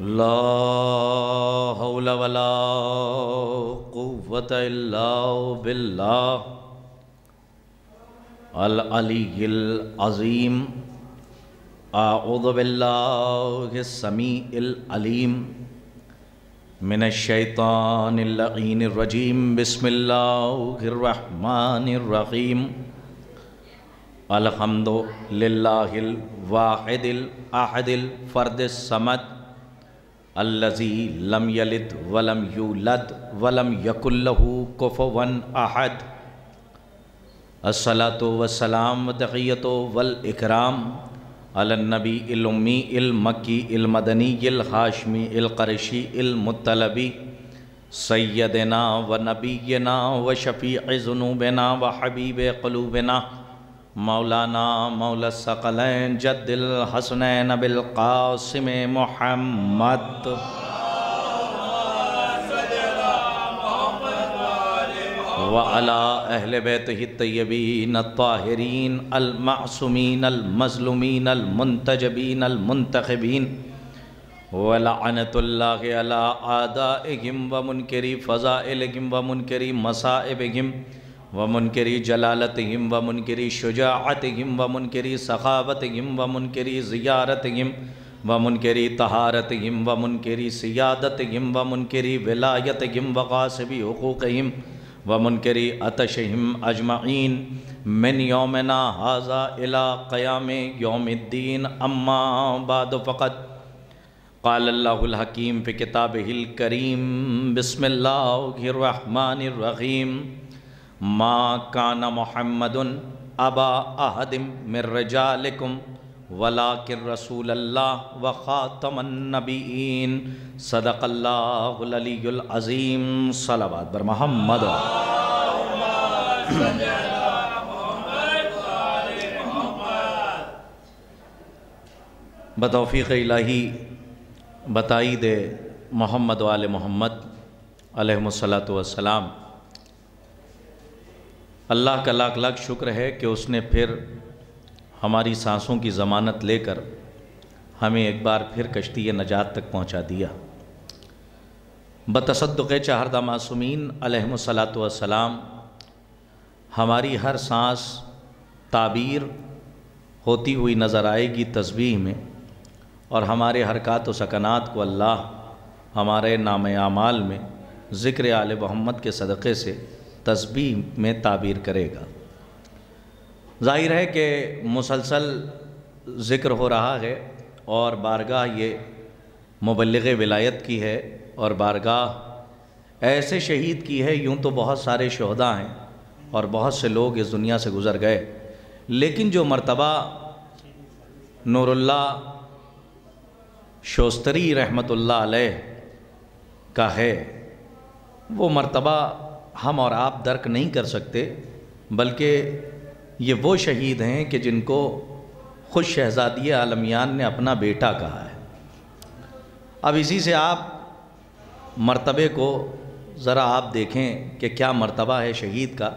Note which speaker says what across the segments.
Speaker 1: لا حول ولا قوة إلا بالله العلی العظیم۔ اعوذ باللہ السمیع العلیم من الشیطان اللعین الرجیم۔ بسم اللہ الرحمن الرحیم۔ الحمد للہ الواحد الاحد الفرد الصمد الذی لم یلد ولم یولد ولم یکن لہ کفوا احد۔ الصلاۃ والسلام وتحیۃ والاکرام علی النبی الامی المکی المدنی الہاشمی القرشی المطلبی سیدنا و نبینا و شفیع ذنوبنا و حبیب قلوبنا مولانا مولا الثقلین جد الحسنین ابی القاسم محمد وعلى أهل بيته الطيبين الطاهرين المعصومين المظلومين المنتجبين المنتخبين ولعنة الله على أعدائهم ومنكري فضائلهم ومنكري مصائبهم ومنكري جلالتهم ومنكري شجاعتهم ومنكري سخاوتهم ومنكري زيارتهم ومنكري طهارتهم ومنكري سيادتهم ومنكري ولايتهم وغاصبي حقوقهم ومنکری عطشہم اجمعین من یومنا ھذا الی قیام یوم الدین۔ اما بعد فقد قال اللہ الحکیم فی کتابہ الکریم۔ بسم اللہ الرحمن الرحیم۔ ما کان محمد ابا احد من رجالکم ولکن رسول اللہ وخاتم النبیین۔ صدق اللہ العلی العظیم۔ صلوات بر محمد۔ بتوفیق الہی بتائید محمد و آل محمد علیہم السلام، اللہ کا لاکھ لاکھ شکر ہے کہ اس نے پھر ہماری سانسوں کی ضمانت لے کر ہمیں ایک بار پھر کشتی نجات تک پہنچا دیا۔ بتصدق چہردہ معصومین علیہم السلام ہماری ہر سانس تعبیر ہوتی ہوئی نظر آئے گی تسبیح میں، اور ہمارے حرکات و سکنات کو اللہ ہمارے نام اعمال میں ذکر آل محمد کے صدقے سے تسبیح میں تعبیر کرے گا۔ ظاہر ہے کہ مسلسل ذکر ہو رہا ہے، اور بارگاہ یہ مبلغ ولایت کی ہے، اور بارگاہ ایسے شہید کی ہے۔ یوں تو بہت سارے شہداء ہیں اور بہت سے لوگ اس دنیا سے گزر گئے، لیکن جو مرتبہ نور اللہ شوستری رحمۃ اللہ علیہ کا ہے، وہ مرتبہ ہم اور آپ درک نہیں کر سکتے، بلکہ یہ وہ شہید ہیں کہ جن کو خود شہزادی عالمیان نے اپنا بیٹا کہا ہے۔ اب اسی سے آپ مرتبے کو ذرا آپ دیکھیں کہ کیا مرتبہ ہے شہید کا۔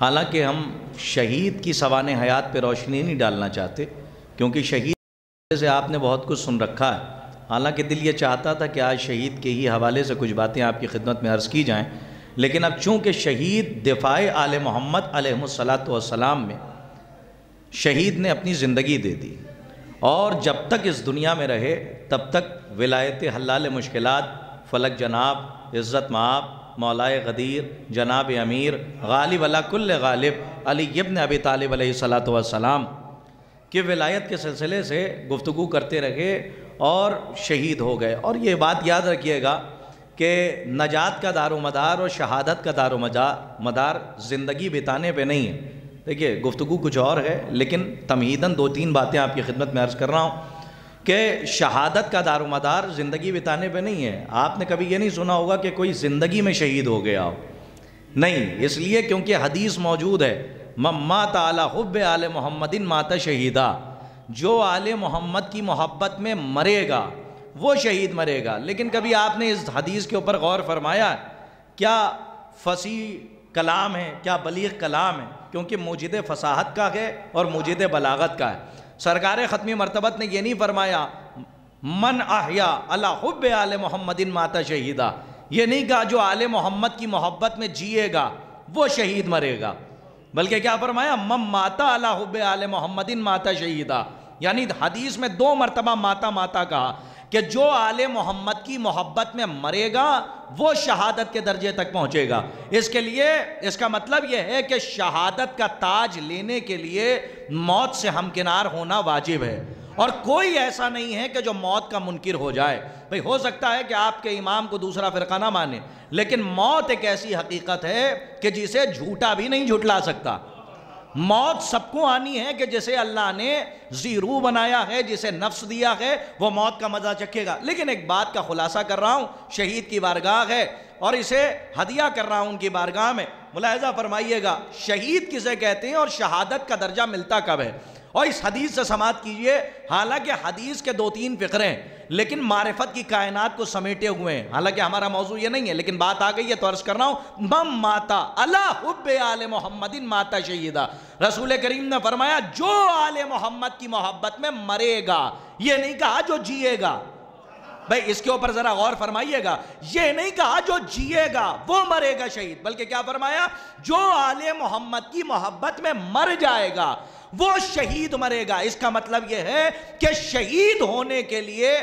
Speaker 1: حالانکہ ہم شہید کی سوانح حیات پہ روشنی نہیں ڈالنا چاہتے، کیونکہ شہید سے آپ نے بہت کچھ سن رکھا ہے۔ حالانکہ دل یہ چاہتا تھا کہ آج شہید کے ہی حوالے سے کچھ باتیں آپ کی خدمت میں عرض کی جائیں، لیکن اب چونکہ شہید دفاع آل محمد علیہ السلام میں شہید نے اپنی زندگی دے دی، اور جب تک اس دنیا میں رہے تب تک ولایت حلال مشکلات فلک جناب عزت مآب مولائے غدیر جناب امیر غالب علی کل غالب علی ابن ابی طالب علیہ السلام کی ولایت کے سلسلے سے گفتگو کرتے رہے اور شہید ہو گئے۔ اور یہ بات یاد رکھیے گا کہ نجات کا دار و مدار اور شہادت کا دار و مدار زندگی بتانے پہ نہیں ہے۔ دیکھیے گفتگو کچھ اور ہے، لیکن تمہیداً دو تین باتیں آپ کی خدمت میں عرض کر رہا ہوں کہ شہادت کا دار و مدار زندگی بتانے پہ نہیں ہے۔ آپ نے کبھی یہ نہیں سنا ہوگا کہ کوئی زندگی میں شہید ہو گیا ہو، نہیں، اس لیے کیونکہ حدیث موجود ہے، من مات علی حب آل محمد مات شہیدا، جو آل محمد کی محبت میں مرے گا وہ شہید مرے گا۔ لیکن کبھی آپ نے اس حدیث کے اوپر غور فرمایا؟ کیا فصیح کلام ہے، کیا بلیغ کلام ہے، کیونکہ موجد فصاحت کا ہے اور موجد بلاغت کا ہے۔ سرکار ختمی مرتبت نے یہ نہیں فرمایا من احیا علی حب آل محمد مات شہیدا، یہ نہیں کہا جو آل محمد کی محبت میں جیے گا وہ شہید مرے گا، بلکہ کیا فرمایا؟ من ماتا علی حب آل محمد مات شہیدا، یعنی حدیث میں 2 مرتبہ ماتا ماتا کہا کہ جو آل محمد کی محبت میں مرے گا وہ شہادت کے درجے تک پہنچے گا۔ اس کے لیے اس کا مطلب یہ ہے کہ شہادت کا تاج لینے کے لیے موت سے ہمکنار ہونا واجب ہے، اور کوئی ایسا نہیں ہے کہ جو موت کا منکر ہو جائے۔ بھئی ہو سکتا ہے کہ آپ کے امام کو دوسرا فرقہ نہ مانے، لیکن موت ایک ایسی حقیقت ہے کہ جسے جھوٹا بھی نہیں جھٹلا سکتا۔ موت سب کو آنی ہے کہ جسے اللہ نے زیرو بنایا ہے، جسے نفس دیا ہے، وہ موت کا مزہ چکھے گا۔ لیکن ایک بات کا خلاصہ کر رہا ہوں، شہید کی بارگاہ ہے اور اسے ہدیہ کر رہا ہوں ان کی بارگاہ میں، ملاحظہ فرمائیے گا شہید کسے کہتے ہیں اور شہادت کا درجہ ملتا کب ہے، اور اس حدیث سے سماعت کیجئے۔ حالانکہ حدیث کے 2-3 فقرے ہیں لیکن معرفت کی کائنات کو سمیٹے ہوئے ہیں، حالانکہ ہمارا موضوع یہ نہیں ہے، لیکن بات آ گئی ہے تو عرض کر رہا ہوں، من ماتا علی حب آل محمد مات شہیدا، رسول کریم نے فرمایا جو آل محمد کی محبت میں مرے گا، یہ نہیں کہا جو جیے گا۔ بھئی اس کے اوپر ذرا غور فرمائیے گا، یہ نہیں کہا جو جیے گا وہ مرے گا شہید، بلکہ کیا فرمایا؟ جو آل محمد کی محبت میں مر جائے گا وہ شہید مرے گا۔ اس کا مطلب یہ ہے کہ شہید ہونے کے لیے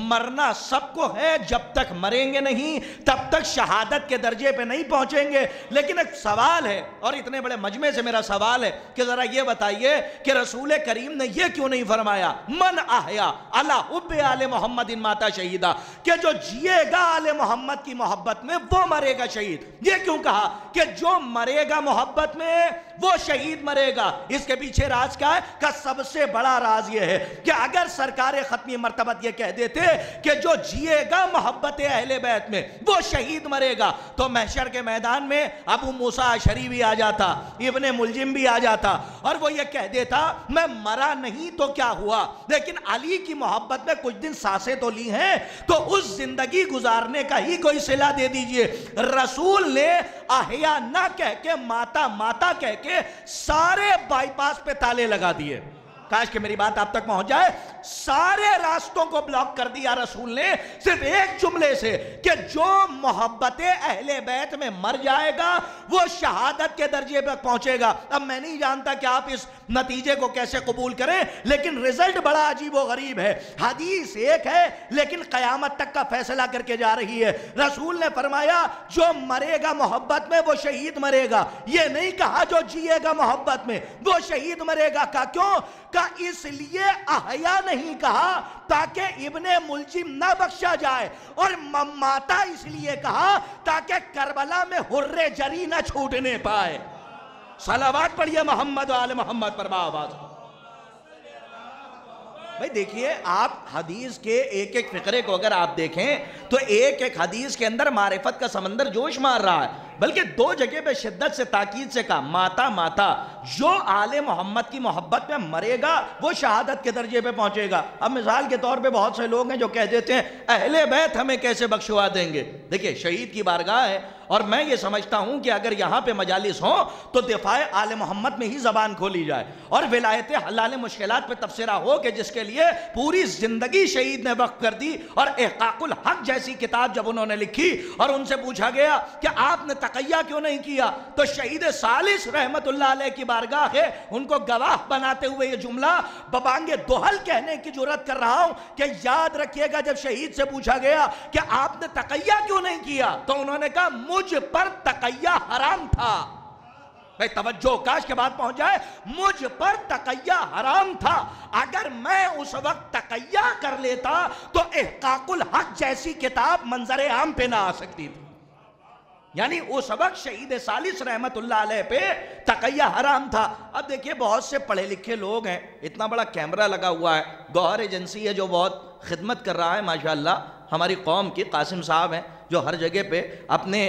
Speaker 1: مرنا سب کو ہے، جب تک مریں گے نہیں تب تک شہادت کے درجے پہ نہیں پہنچیں گے۔ لیکن ایک سوال ہے، اور اتنے بڑے مجمع سے میرا سوال ہے کہ ذرا یہ بتائیے کہ رسول کریم نے یہ کیوں نہیں فرمایا من احیا علی حب آل محمد مات شہیدا، کہ جو جیے گا آل محمد کی محبت میں وہ مرے گا شہید؟ یہ کیوں کہا کہ جو مرے گا محبت میں وہ شہید مرے گا؟ اس کے پیچھے راز کیا ہے؟ کہ سب سے بڑا راز یہ ہے کہ اگر سرکار ختمی مرتبت یہ کہہ دیتے کہ جو جیے گا محبت اہل بیت میں وہ شہید مرے گا، تو محشر کے میدان میں ابو موسیٰ اشعری بھی آ جاتا، ابن ملجم بھی آ جاتا، اور وہ یہ کہہ دیتا میں مرا نہیں تو کیا ہوا، لیکن علی کی محبت میں کچھ دن سانسیں تو لی ہیں، تو اس زندگی گزارنے کا ہی کوئی صلہ دے دیجئے۔ رسول نے احیا نہ کہہ کے ماتا ماتا کہہ کے سارے بائی پاس پہ تالے لگا دیے۔ کاش کہ میری بات آپ تک پہنچ جائے۔ سارے راستوں کو بلاک کر دیا رسول نے صرف ایک جملے سے کہ جو محبت اہل بیت میں مر جائے گا وہ شہادت کے درجے پر پہنچے گا۔ اب میں نہیں جانتا کہ آپ اس نتیجے کو کیسے قبول کریں، لیکن رزلٹ بڑا عجیب و غریب ہے۔ حدیث ایک ہے لیکن قیامت تک کا فیصلہ کر کے جا رہی ہے۔ رسول نے فرمایا جو مرے گا محبت میں وہ شہید مرے گا، یہ نہیں کہا جو جیے گا محبت میں وہ شہید مرے گا۔ کہا کیوں؟ کہا اس لیے احیا نہیں کہا تاکہ ابن ملجم نہ بخشا جائے، اور ماتا اس لیے کہا تاکہ کربلا میں حر جری نہ چھوٹنے پائے۔ صلوات پڑھیے محمد و آل محمد پر باواز۔ بھئی دیکھیے، آپ حدیث کے ایک ایک فقرے کو اگر آپ دیکھیں تو ایک ایک حدیث کے اندر معرفت کا سمندر جوش مار رہا ہے، بلکہ 2 جگہ پہ شدت سے تاکید سے کہا ماتا ماتا، جو آل محمد کی محبت میں مرے گا وہ شہادت کے درجے پہ پہنچے گا۔ اب مثال کے طور پہ بہت سے لوگ ہیں جو کہہ دیتے ہیں اہل بیت ہمیں کیسے بخشوا دیں گے۔ دیکھیں شہید کی بارگاہ ہے، اور میں یہ سمجھتا ہوں کہ اگر یہاں پہ مجالس ہوں تو دفاع آل محمد میں ہی زبان کھولی جائے، اور ولایت حلال مشکلات پہ تبصرہ ہو کہ جس کے لیے پوری زندگی شہید نے وقف کر دی، اور احقاق الحق جیسی کتاب جب انہوں نے لکھی اور ان سے پوچھا گیا کہ آپ نے تقیہ کیوں نہیں کیا، تو شہید ثالث رحمت اللہ علیہ کی بارگاہ ہے ان کو گواہ بناتے ہوئے یہ جملہ ببانگ دوحل کہنے کی جرات کر رہا ہوں کہ یاد رکھیے گا جب شہید سے پوچھا گیا کہ آپ نے تقیہ کیوں نہیں کیا، تو انہوں نے کہا مجھ پر تقیہ حرام تھا۔ بھئی توجہ، کاش کے بات پہنچ جائے، مجھ پر تقیہ حرام تھا، اگر میں اس وقت تقیہ کر لیتا تو احقاق الحق جیسی کتاب منظر عام پہ نہ آ سکتی تھی۔ یعنی اس وقت شہید ثالث رحمت اللہ علیہ پہ تقیہ حرام تھا۔ اب دیکھیے بہت سے پڑھے لکھے لوگ ہیں، اتنا بڑا کیمرہ لگا ہوا ہے، گوہر ایجنسی ہے جو بہت خدمت کر رہا ہے ماشاءاللہ ہماری قوم کی، قاسم صاحب ہیں، جو ہر جگہ پہ اپنے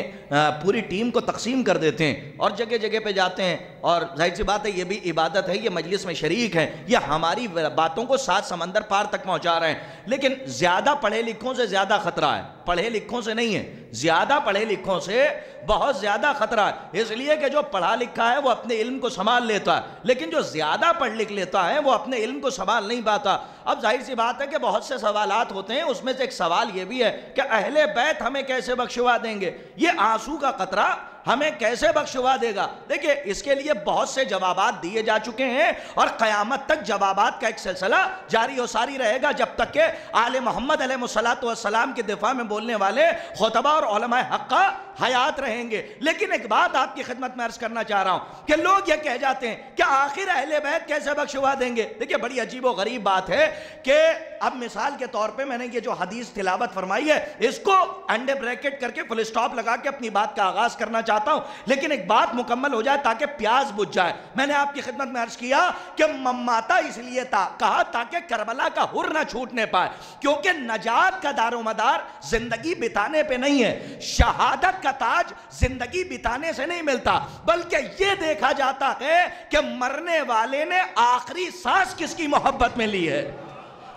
Speaker 1: پوری ٹیم کو تقسیم کر دیتے ہیں اور جگہ جگہ پہ جاتے ہیں، اور ظاہر سی بات ہے یہ بھی عبادت ہے، یہ مجلس میں شریک ہیں، یہ ہماری باتوں کو 7 سمندر پار تک پہنچا رہے ہیں، لیکن زیادہ پڑھے لکھوں سے زیادہ خطرہ ہے، پڑھے لکھوں سے نہیں ہے، زیادہ پڑھے لکھوں سے بہت زیادہ خطرہ ہے، اس لیے کہ جو پڑھا لکھا ہے وہ اپنے علم کو سنبھال لیتا ہے، لیکن جو زیادہ پڑھ لکھ لیتا ہے وہ اپنے علم کو سنبھال نہیں پاتا۔ اب ظاہر سی بات ہے کہ بہت سے سوالات ہوتے ہیں، اس میں سے ایک سوال یہ بھی ہے کہ اہل بیت ہمیں کیسے بخشوا دیں گے، یہ آنسو کا قطرہ ہمیں کیسے بخشوا دے گا؟ دیکھیں اس کے لیے بہت سے جوابات دیے جا چکے ہیں، اور قیامت تک جوابات کا ایک سلسلہ جاری و ساری رہے گا جب تک کہ آل محمد علیہ السلام کے دفاع میں بولنے والے خطبہ اور علماء حق حیات رہیں گے۔ لیکن ایک بات آپ کی خدمت میں عرض کرنا چاہ رہا ہوں کہ لوگ یہ کہہ جاتے ہیں کہ آخر اہل بیت کیسے بخشوا دیں گے؟ دیکھیں بڑی عجیب و غریب بات ہے کہ اب مثال کے طور پہ میں نے یہ جو حدیث تلاوت فرمائی ہے اس کو انڈر بریکٹ کر کے فل سٹاپ لگا کے اپنی بات کا آغاز کرنا چاہتا ہوں، لیکن ایک بات مکمل ہو جائے تاکہ پیاز بجھ جائے۔ میں نے آپ کی خدمت میں عرض کیا کہ مماتا اس لیے کہا تاکہ کربلا کا حر نہ چھوٹنے پائے، کیونکہ نجات کا دار و مدار زندگی بتانے پہ نہیں ہے، شہادت کا تاج زندگی بتانے سے نہیں ملتا، بلکہ یہ دیکھا جاتا ہے کہ مرنے والے نے آخری سانس کس کی محبت میں لی ہے۔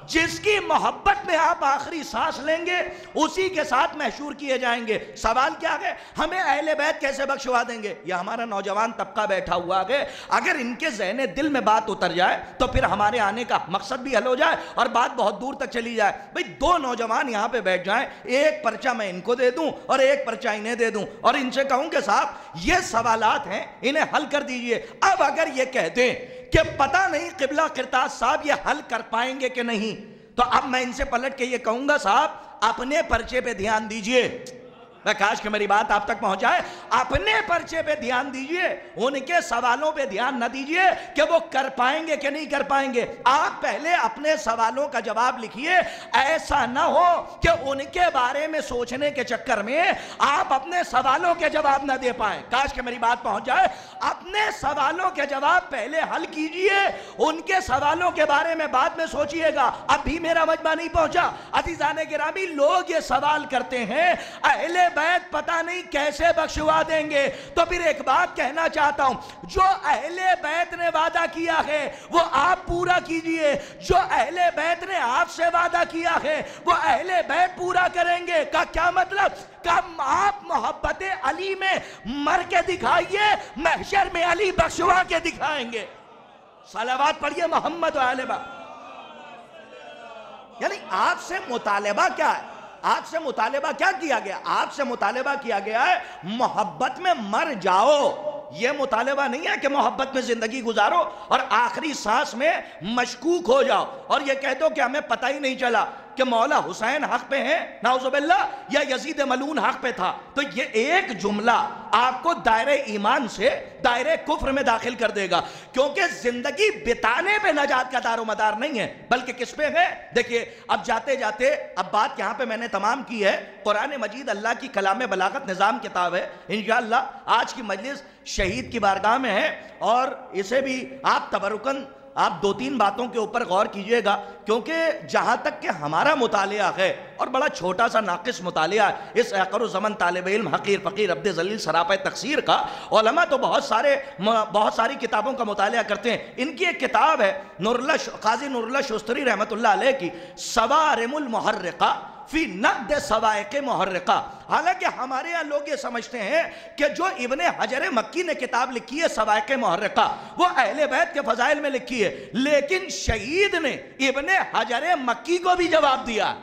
Speaker 1: جس کی محبت میں آپ آخری سانس لیں گے اسی کے ساتھ محشور کیے جائیں گے۔ سوال کیا ہے؟ ہمیں اہل بیت کیسے بخشوا دیں گے؟ یہ ہمارا نوجوان طبقہ بیٹھا ہوا ہے، اگر ان کے ذہن دل میں بات اتر جائے تو پھر ہمارے آنے کا مقصد بھی حل ہو جائے اور بات بہت دور تک چلی جائے۔ بھئی 2 نوجوان یہاں پہ بیٹھ جائیں، ایک پرچہ میں ان کو دے دوں اور ایک پرچہ انہیں دے دوں اور ان سے کہوں کہ صاحب یہ سوالات ہیں انہیں حل کر دیجئے۔ اب اگر یہ کہہ دیں کہ پتہ نہیں قبلہ قرطاس صاحب یہ حل کر پائیں گے کہ نہیں، تو اب میں ان سے پلٹ کے یہ کہوں گا صاحب اپنے پرچے پہ دھیان دیجئے۔ میں کاش کہ میری بات آپ تک پہنچائے، اپنے پرچے پہ دھیان دیجئے، ان کے سوالوں پہ دھیان نہ دیجئے کہ وہ کر پائیں گے کہ نہیں کر پائیں گے۔ آپ پہلے اپنے سوالوں کا جواب لکھیے، ایسا نہ ہو کہ ان کے بارے میں سوچنے کے چکر میں آپ اپنے سوالوں کے جواب نہ دے پائیں۔ کاش کہ میری بات پہنچ جائے، اپنے سوالوں کے جواب پہلے حل کیجئے، ان کے سوالوں کے بارے میں بعد میں سوچئے گا۔ اب بھی میرا مجمع نہیں پہنچا۔ عزیزان گرامی، لوگ یہ سوال کرتے ہیں اہل بیت پتہ نہیں کیسے بخشوا دیں گے، تو پھر ایک بات کہنا چاہتا ہوں، جو اہل بیت نے وعدہ کیا ہے وہ آپ پورا کیجئے، جو اہل بیت نے آپ سے وعدہ کیا ہے وہ اہل بیت پورا کریں گے۔ کا کیا مطلب؟ کہ آپ محبت علی میں مر کے دکھائیے، محشر میں علی بخشوا کے دکھائیں گے۔ صلوات پڑھیے محمد و آل بیت۔ یعنی آپ سے مطالبہ کیا ہے؟ آپ سے مطالبہ کیا کیا گیا؟ آپ سے مطالبہ کیا گیا ہے محبت میں مر جاؤ۔ یہ مطالبہ نہیں ہے کہ محبت میں زندگی گزارو اور آخری سانس میں مشکوک ہو جاؤ اور یہ کہہ دو کہ ہمیں پتہ ہی نہیں چلا کہ مولا حسین حق پہ ہیں نعوذ باللہ یا یزید ملعون حق پہ تھا۔ تو یہ ایک جملہ آپ کو دائرہ ایمان سے دائرہ کفر میں داخل کر دے گا، کیونکہ زندگی بتانے پہ نجات کا دار و مدار نہیں ہے بلکہ کس پہ ہے؟ دیکھیے اب جاتے جاتے اب بات یہاں پہ میں نے تمام کی ہے۔ قرآن مجید اللہ کی کلام بلاغت نظام کتاب ہے، انشاءاللہ آج کی مجلس شہید کی بارگاہ میں ہے اور اسے بھی آپ تبرکن آپ 2-3 باتوں کے اوپر غور کیجئے گا، کیونکہ جہاں تک کہ ہمارا مطالعہ ہے اور بڑا چھوٹا سا ناقص مطالعہ ہے اس احقر الزمن طالب علم حقیر فقیر عبد ذلیل سراپہ تقصیر کا، علماء تو بہت ساری کتابوں کا مطالعہ کرتے ہیں۔ ان کی ایک کتاب ہے قاضی نور اللہ شستری رحمۃ اللہ علیہ کی صوارم المحرقہ فی نقد صواعق محرقہ۔ حالانکہ ہمارے یہاں لوگ یہ سمجھتے ہیں کہ جو ابن حجر مکی نے کتاب لکھی ہے صواعق محرقہ وہ اہل بیت کے فضائل میں لکھی ہے، لیکن شہید نے ابن حجر مکی کو بھی جواب دیا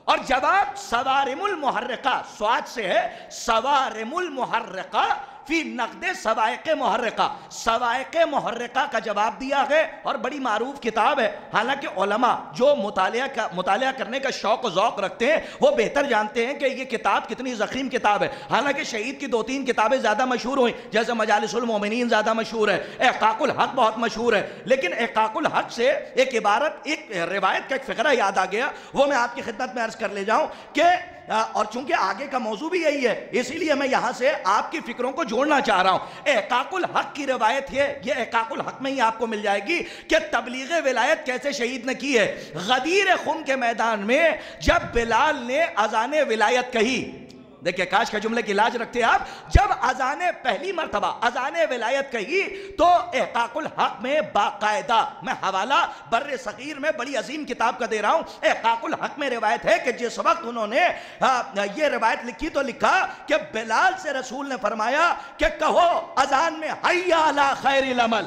Speaker 1: اور جواب صوارم المحرقہ سواد سے ہے، صوارم المحرقہ فی نقد صواعق محرقہ، صواعق محرقہ کا جواب دیا ہے اور بڑی معروف کتاب ہے۔ حالانکہ علماء جو مطالعہ کرنے کا شوق و ذوق رکھتے ہیں وہ بہتر جانتے ہیں کہ یہ کتاب کتنی ضخیم کتاب ہے۔ حالانکہ شہید کی 2-3 کتابیں زیادہ مشہور ہوئیں، جیسے مجالس المومنین زیادہ مشہور ہے، احقاق الحق بہت مشہور ہے، لیکن احقاق الحق سے ایک عبارت ایک روایت کا ایک فقرہ یاد آ گیا، وہ میں آپ کی خدمت میں عرض کر لے جاؤں کہ اور چونکہ آگے کا موضوع بھی یہی ہے اسی لیے میں یہاں سے آپ کی فکروں کو جوڑنا چاہ رہا ہوں۔ احقاق الحق کی روایت ہے، یہ احقاق الحق میں ہی آپ کو مل جائے گی کہ تبلیغ ولایت کیسے شہید نے کی ہے۔ غدیر خم کے میدان میں جب بلال نے اذان ولایت کہی،
Speaker 2: دیکھیں کاش کے جملے کی لاج رکھتے آپ. جب اذان پہلی مرتبہ اذان ولایت کہی تو احقاق الحق میں باقاعدہ، میں حوالہ بر صغیر میں بڑی عظیم کتاب کا دے رہا ہوں، احقاق الحق میں روایت ہے کہ جس وقت انہوں نے یہ روایت لکھی تو لکھا کہ بلال سے رسول نے فرمایا کہ کہو اذان میں حی علی خیر العمل.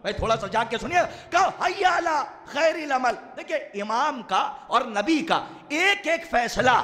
Speaker 2: بھائی تھوڑا سا جاگ کے سنیے، کہو حی علی خیر العمل. دیکھیں امام کا اور نبی کا ایک ایک فیصلہ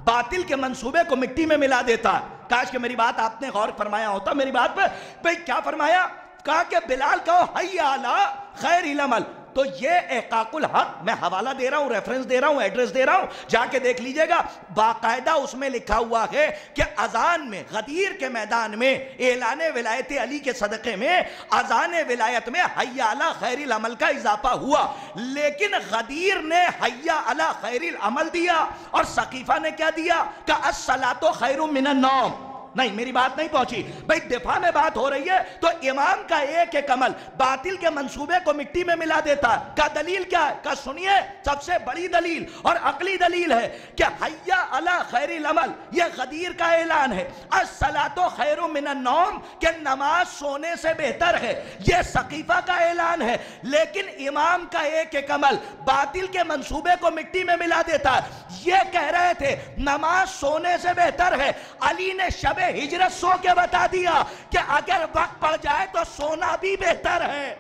Speaker 2: باطل کے منصوبے کو مٹی میں ملا دیتا ہے. کاش کہ میری بات آپ نے غور فرمایا ہوتا میری بات پہ. بھئی کیا فرمایا؟ کہا کہ بلال کہو حی علی خیر العمل. تو یہ احقاق الحق، میں حوالہ دے رہا ہوں، ریفرنس دے رہا ہوں، ایڈریس دے رہا ہوں، جا کے دیکھ لیجئے گا. باقاعدہ اس میں لکھا ہوا ہے کہ اذان میں غدیر کے میدان میں اعلان ولایت علی کے صدقے میں اذان ولایت میں حی علی خیر العمل کا اضافہ ہوا. لیکن غدیر نے حی علی خیر العمل دیا اور سقیفہ نے کیا دیا کہ الصلاۃ خیر من النوم. نہیں میری بات نہیں پہنچی. بھئی دفاع میں بات ہو رہی ہے تو امام کا ایک ایک عمل باطل کے منصوبے کو مٹی میں ملا دیتا ہے. کا دلیل کیا ہے؟ کا سنیے سب سے بڑی دلیل اور عقلی دلیل ہے کہ حی علی خیر العمل یہ غدیر کا اعلان ہے. الصلاۃ خیر من النوم کہ نماز سونے سے بہتر ہے، یہ سقیفہ کا اعلان ہے. لیکن امام کا ایک ایک عمل باطل کے منصوبے کو مٹی میں ملا دیتا ہے. یہ کہہ رہے تھے نماز سونے سے بہتر ہے، علی نے شب ہجرت سو کے بتا دیا کہ اگر وقت پڑ جائے تو سونا بھی بہتر ہے.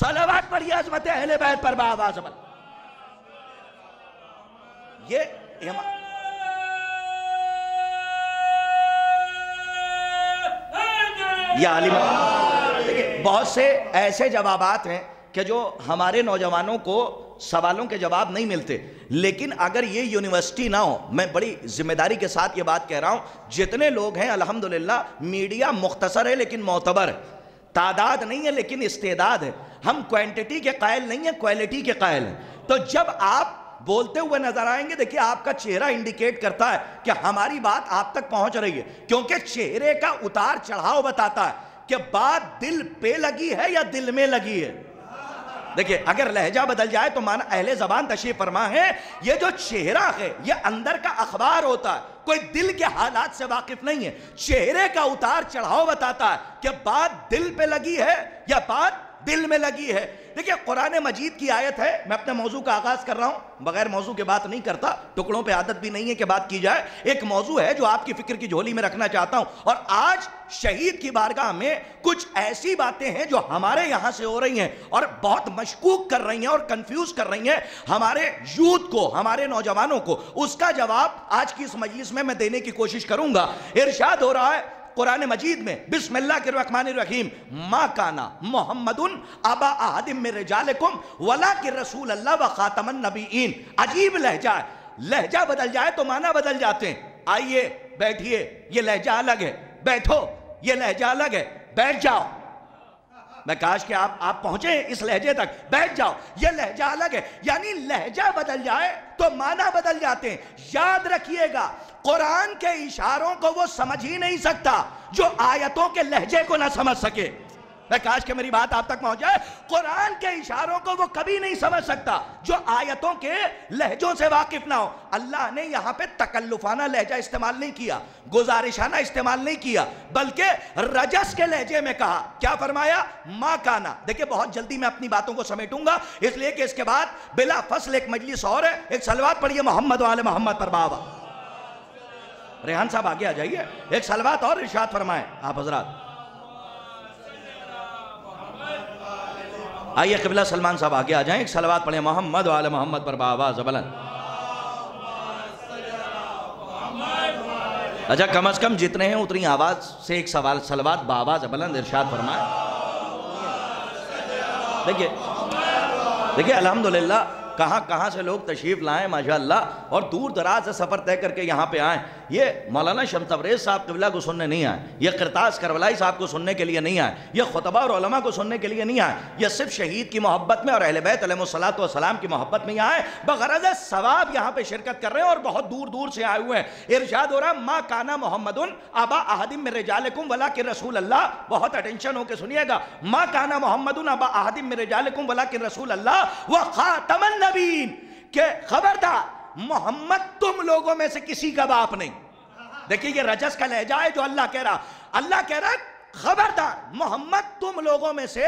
Speaker 2: صلوات پڑھیے عظمت اہل بیت پر بآواز بلند. یہ عالم دیکھیں بہت سے ایسے جوابات ہیں کہ جو ہمارے نوجوانوں کو سوالوں کے جواب نہیں ملتے. لیکن اگر یہ یونیورسٹی نہ ہو، میں بڑی ذمہ داری کے ساتھ یہ بات کہہ رہا ہوں، جتنے لوگ ہیں الحمدللہ میڈیا مختصر ہے لیکن معتبر ہے، تعداد نہیں ہے لیکن استعداد ہے. ہم کوانٹٹی کے قائل نہیں ہیں، کوالٹی کے قائل ہیں. تو جب آپ بولتے ہوئے نظر آئیں گے دیکھیں آپ کا چہرہ انڈیکیٹ کرتا ہے کہ ہماری بات آپ تک پہنچ رہی ہے، کیونکہ چہرے کا اتار چڑھاؤ بتاتا ہے کہ بات دل پہ لگی ہے یا دل میں لگی ہے. دیکھیں اگر لہجہ بدل جائے تو مانا اہل زبان تشریف فرما ہے، یہ جو چہرہ ہے یہ اندر کا اخبار ہوتا ہے، کوئی دل کے حالات سے واقف نہیں ہے. چہرے کا اتار چڑھاؤ بتاتا ہے کہ بات دل پہ لگی ہے یا بات دل میں لگی ہے. دیکھیں قرآن مجید کی آیت ہے، میں اپنے موضوع کا آغاز کر رہا ہوں، بغیر موضوع کے بات نہیں کرتا، ٹکڑوں پہ عادت بھی نہیں ہے کہ بات کی جائے. ایک موضوع ہے جو آپ کی فکر کی جھولی میں رکھنا چاہتا ہوں، اور آج شہید کی بارگاہ میں کچھ ایسی باتیں ہیں جو ہمارے یہاں سے ہو رہی ہیں اور بہت مشکوک کر رہی ہیں اور کنفیوز کر رہی ہیں ہمارے یوتھ کو، ہمارے نوجوانوں کو. اس کا جواب آج کی اس مجلس میں دینے کی کوشش کروں گا. ارشاد ہو رہا ہے قرآن مجید میں، بسم اللہ الرحمن الرحیم، ما کانا محمد ابا احد من رجالکم ولکن رسول اللہ و خاتم النبیین. عجیب لہجہ ہے، لہجہ بدل جائے تو معنی بدل جاتے ہیں. آئیے بیٹھیے، یہ لہجہ الگ ہے، بیٹھو یہ لہجہ الگ ہے، بیٹھ جاؤ. میں کاش کہ آپ پہنچے اس لہجے تک، بیٹھ جاؤ یہ لہجہ الگ ہے. یعنی لہجہ بدل جائے تو معنی بدل جاتے ہیں. یاد رکھیے گا قرآن کے اشاروں کو وہ سمجھ ہی نہیں سکتا جو آیتوں کے لہجے کو نہ سمجھ سکے. میں کاش کہ میری بات آپ تک پہنچ جائے. قرآن کے اشاروں کو وہ کبھی نہیں سمجھ سکتا جو آیتوں کے لہجوں سے واقف نہ ہو. اللہ نے یہاں پہ تکلفانہ لہجہ استعمال نہیں کیا، گزارشانہ استعمال نہیں کیا، بلکہ رجس کے لہجے میں کہا. کیا فرمایا؟ ما کانا. دیکھیں بہت جلدی میں اپنی باتوں کو سمیٹوں گا اس لیے کہ اس کے بعد بلا فصل ایک مجلس اور ہے. ایک صلوات پڑھیے محمد و آل محمد پر بابا. ریحان صاحب آگے آ جائیے، ایک صلوات اور ارشاد فرمائیں آپ حضرات. آئیے قبلہ سلمان صاحب آگے آ جائیں، ایک صلوات پڑھیں محمد و آل محمد پر بآواز بلند. اچھا کم از کم جتنے ہیں اتنی آواز سے ایک سوال صلوات بآواز بلند ارشاد فرمائیں. دیکھیے الحمدللہ کہاں سے لوگ تشریف لائیں ماشاءاللہ، اور دور دراز سے سفر طے کر کے یہاں پہ آئیں. یہ مولانا شمس تبریز صاحب قبلہ کو سننے نہیں آئے، یہ قرطاس کربلائی صاحب کو سننے کے لیے نہیں آئے، یہ خطبہ اور علماء کو سننے کے لیے نہیں آئے. یہ صرف شہید کی محبت میں اور اہل بیت علیہ الصلوۃ والسلام کی محبت میں آئے، بغرض ثواب یہاں پہ شرکت کر رہے ہیں اور بہت دور دور سے آئے ہوئے ہیں. ارشاد ہو رہا ما کانا محمد ابا احد من رجالکم ولکن رسول اللہ. بہت اٹینشن ہو کے سنیے گا. ما کانا محمد ابا احد من رجالکم ولکن رسول اللہ و خاتم النبیین. کہ خبردار محمد تم لوگوں میں سے کسی کا باپ نہیں. دیکھیں یہ رجس کا لہجہ ہے جو اللہ کہہ رہا. اللہ کہہ رہا ہے خبردار محمد تم لوگوں میں سے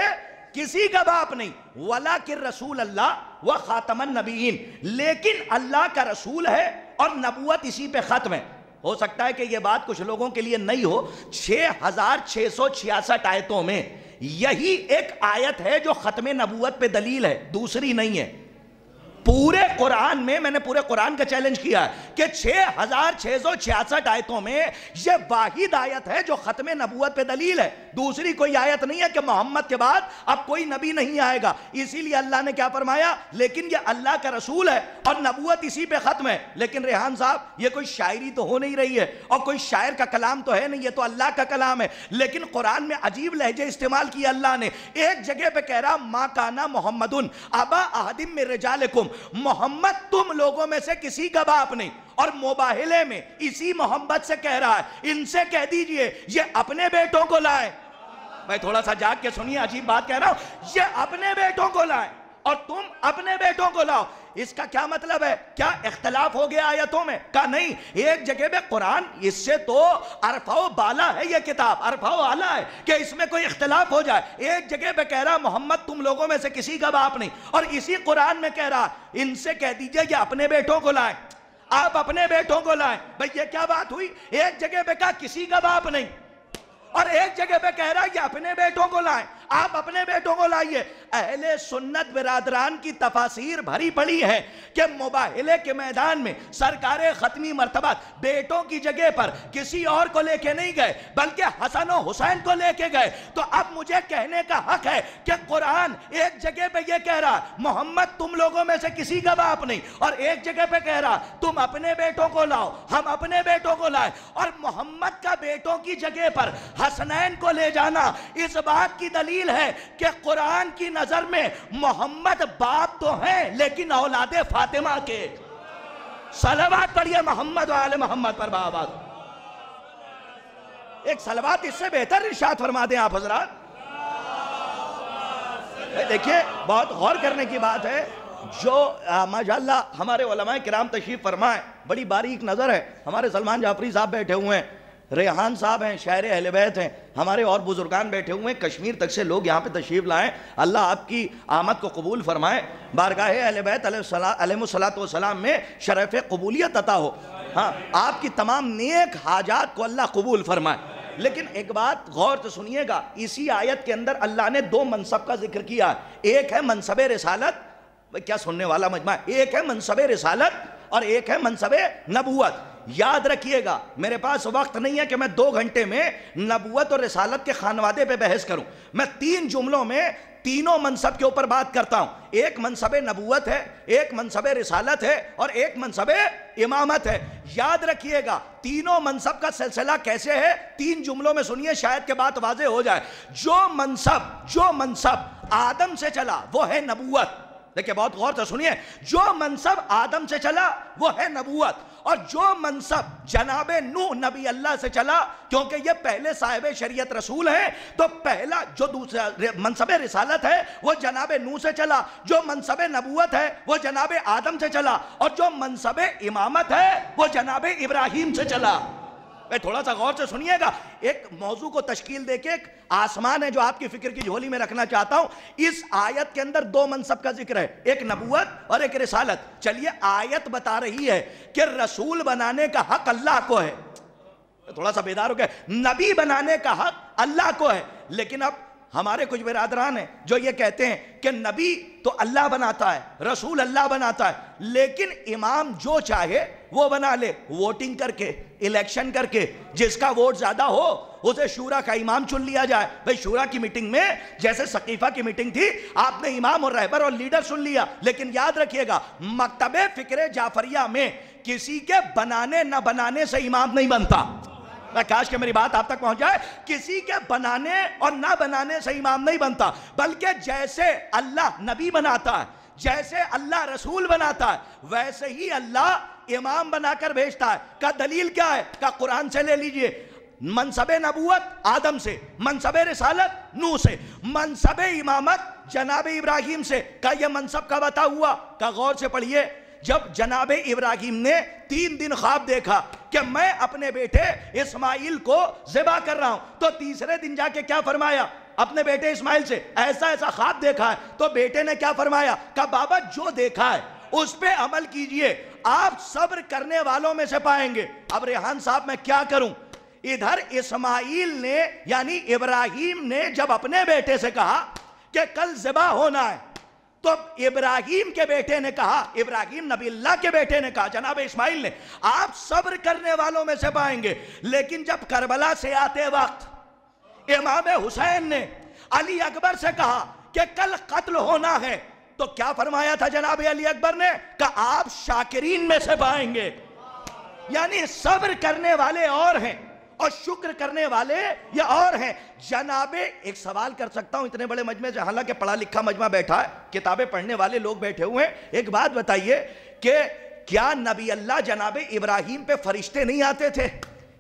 Speaker 2: کسی کا باپ نہیں, وَلَكِنْ رسول اللہ وَخَاتَمَ النَّبِيِّينَ, لیکن اللہ کا رسول ہے اور نبوت اسی پہ ختم ہے. ہو سکتا ہے کہ یہ بات کچھ لوگوں کے لیے نہیں ہو, 6666 آیتوں میں یہی ایک آیت ہے جو ختم نبوت پہ دلیل ہے, دوسری نہیں ہے. پورے قرآن میں میں نے پورے قرآن کا چیلنج کیا ہے کہ 6666 آیتوں میں یہ واحد آیت ہے جو ختم نبوت پہ دلیل ہے, دوسری کوئی آیت نہیں ہے کہ محمد کے بعد اب کوئی نبی نہیں آئے گا. اسی لیے اللہ نے کیا فرمایا, لیکن یہ اللہ کا رسول ہے اور نبوت اسی پہ ختم ہے. لیکن ریحان صاحب یہ کوئی شاعری تو ہو نہیں رہی ہے اور کوئی شاعر کا کلام تو ہے نہیں, یہ تو اللہ کا کلام ہے. لیکن قرآن میں عجیب لہجے استعمال کیا اللہ نے. ایک جگہ پہ کہہ رہا ما کانا محمدن ابا احد من رجالکم, محمد تم لوگوں میں سے کسی کا باپ نہیں, اور مباہلے میں اسی محمد سے کہہ رہا ہے ان سے کہہ دیجئے یہ اپنے بیٹوں کو لائیں. میں تھوڑا سا جاگ کے سنیے, عجیب بات کہہ رہا ہوں, یہ اپنے بیٹوں کو لائیں اور تم اپنے بیٹوں کو لاؤ. اس کا کیا مطلب ہے؟ کیا اختلاف ہو گیا آیتوں میں؟ کہا نہیں, ایک جگہ پہ قرآن اس سے تو عرفہ و بالا ہے, یہ کتاب عرفہ و اعلیٰ ہے کہ اس میں کوئی اختلاف ہو جائے. ایک جگہ پہ کہہ رہا محمد تم لوگوں میں سے کسی کا باپ نہیں, اور اسی قرآن میں کہہ رہا ان سے کہہ دیجئے یہ اپنے بیٹوں کو لائیں, آپ اپنے بیٹوں کو لائیں. بھئی یہ کیا بات ہوئی؟ ایک جگہ پہ کہا کسی کا باپ نہیں اور ایک جگہ پہ کہہ رہا ہے یہ اپنے بیٹوں کو لائیں, آپ اپنے بیٹوں کو لائیے. اہل سنت برادران کی تفاسیر بھری پڑی ہے کہ مباہلے کے میدان میں سرکار ختمی مرتبات بیٹوں کی جگہ پر کسی اور کو لے کے نہیں گئے بلکہ حسن و حسین کو لے کے گئے. تو اب مجھے کہنے کا حق ہے کہ قرآن ایک جگہ پہ یہ کہہ رہا محمد تم لوگوں میں سے کسی کا باپ نہیں, اور ایک جگہ پہ کہہ رہا تم اپنے بیٹوں کو لاؤ, ہم اپنے بیٹوں کو لائے. اور محمد کا بیٹوں کی جگہ پر حسنین کو لے جانا اس بات کی دلیل ہے کہ قرآن کی نظر میں محمد باپ تو ہیں لیکن اولاد فاطمہ کے. صلوات پڑھیے محمد و آل محمد پر بابا. ایک صلوات اس سے بہتر ارشاد فرما دیں آپ حضرات. دیکھیے بہت غور کرنے کی بات ہے, جو ماشاءاللہ ہمارے علماء کرام تشریف فرمائیں, بڑی باریک نظر ہے. ہمارے سلمان جعفری صاحب بیٹھے ہوئے ہیں, ریحان صاحب ہیں, شاعر اہل بیت ہیں, ہمارے اور بزرگان بیٹھے ہوئے ہیں, کشمیر تک سے لوگ یہاں پہ تشریف لائیں. اللہ آپ کی آمد کو قبول فرمائے, بارگاہ اہل بیت علیہ السلام میں شرف قبولیت عطا ہو. ہاں, آپ کی تمام نیک حاجات کو اللہ قبول فرمائے. لیکن ایک بات غور سے سنیے گا, اسی آیت کے اندر اللہ نے دو منصب کا ذکر کیا. ایک ہے منصب رسالت, کیا سننے والا مجمع ہے, ایک ہے منصب رسالت اور ایک ہے منصب نبوت. یاد رکھیے گا, میرے پاس وقت نہیں ہے کہ میں 2 گھنٹے میں نبوت اور رسالت کے خانوادے پہ بحث کروں. میں 3 جملوں میں تینوں منصب کے اوپر بات کرتا ہوں. ایک منصب نبوت ہے, ایک منصب رسالت ہے اور ایک منصب امامت ہے. یاد رکھیے گا تینوں منصب کا سلسلہ کیسے ہے, 3 جملوں میں سنیے شاید کہ بات واضح ہو جائے. جو منصب آدم سے چلا وہ ہے نبوت. دیکھیں بہت غور سے سنیے, جو منصب آدم سے چلا وہ ہے نبوت, اور جو منصب جناب نوح نبی اللہ سے چلا, کیونکہ یہ پہلے صاحب شریعت رسول ہیں, تو پہلا جو دوسرا منصب رسالت ہے وہ جناب نوح سے چلا, جو منصب نبوت ہے وہ جناب آدم سے چلا, اور جو منصب امامت ہے وہ جناب ابراہیم سے چلا. تھوڑا سا غور سے سنیے گا, ایک موضوع کو تشکیل دے کے ایک آسمان ہے جو آپ کی فکر کی جھولی میں رکھنا چاہتا ہوں. اس آیت کے اندر 2 منصب کا ذکر ہے, ایک نبوت اور ایک رسالت. چلیے آیت بتا رہی ہے کہ رسول بنانے کا حق اللہ کو ہے, تھوڑا سا بیدار ہو گئے, نبی بنانے کا حق اللہ کو ہے. لیکن اب ہمارے کچھ برادران ہیں جو یہ کہتے ہیں کہ نبی تو اللہ بناتا ہے, رسول اللہ بناتا ہے, لیکن امام جو چاہے وہ بنا لے, ووٹنگ کر کے, الیکشن کر کے, جس کا ووٹ زیادہ ہو اسے شورا کا امام چن لیا جائے. بھئی شورا کی میٹنگ میں جیسے سقیفہ کی میٹنگ تھی, آپ نے امام اور رہبر اور لیڈر سن لیا, لیکن یاد رکھیے گا مکتب فکر جعفریہ میں کسی کے بنانے نہ بنانے سے امام نہیں بنتا. کاش کہ میری بات آپ تک پہنچ جائے, کسی کے بنانے اور نہ بنانے سے امام نہیں بنتا, بلکہ جیسے اللہ نبی بناتا ہے, جیسے اللہ رسول بناتا ہے, ویسے ہی اللہ امام بنا کر بھیجتا ہے. کا دلیل کیا ہے؟ کا قرآن سے لے لیجئے, منصب نبوت آدم سے, منصب رسالت نوح سے, منصب امامت جناب ابراہیم سے. کا یہ منصب کا بتا ہوا؟ کا غور سے پڑھیے, جب جناب ابراہیم نے 3 دن خواب دیکھا کہ کہ میں اپنے بیٹے اسماعیل کو ذبح کر رہا ہوں، تو تیسرے دن جا کے کیا فرمایا اپنے بیٹے اسماعیل سے؟ ایسا ایسا خواب دیکھا ہے۔ تو بیٹے نے کیا فرمایا؟ کہا بابا جو دیکھا ہے اس پہ عمل کیجئے، آپ صبر کرنے والوں میں سے پائیں گے۔ اب ریحان صاحب میں کیا کروں؟ ادھر اسماعیل نے یعنی ابراہیم نے جب اپنے بیٹے سے کہا کہ کل ذبح ہونا ہے، تو ابراہیم کے بیٹے نے کہا، ابراہیم نبی اللہ کے بیٹے نے کہا جناب اسماعیل نے، آپ صبر کرنے والوں میں سے پائیں گے۔ لیکن جب کربلا سے آتے وقت امام حسین نے علی اکبر سے کہا کہ کل قتل ہونا ہے، تو کیا فرمایا تھا جناب علی اکبر نے؟ کہ آپ شاکرین میں سے پائیں گے۔ یعنی صبر کرنے والے اور ہیں اور شکر کرنے والے یہ اور ہیں۔ جناب ایک سوال کر سکتا ہوں اتنے بڑے مجمع سے، حالانکہ پڑھا لکھا مجمع بیٹھا ہے، کتابیں پڑھنے والے لوگ بیٹھے ہوئے ہیں، ایک بات بتائیے کہ کیا نبی اللہ جناب ابراہیم پہ فرشتے نہیں آتے تھے؟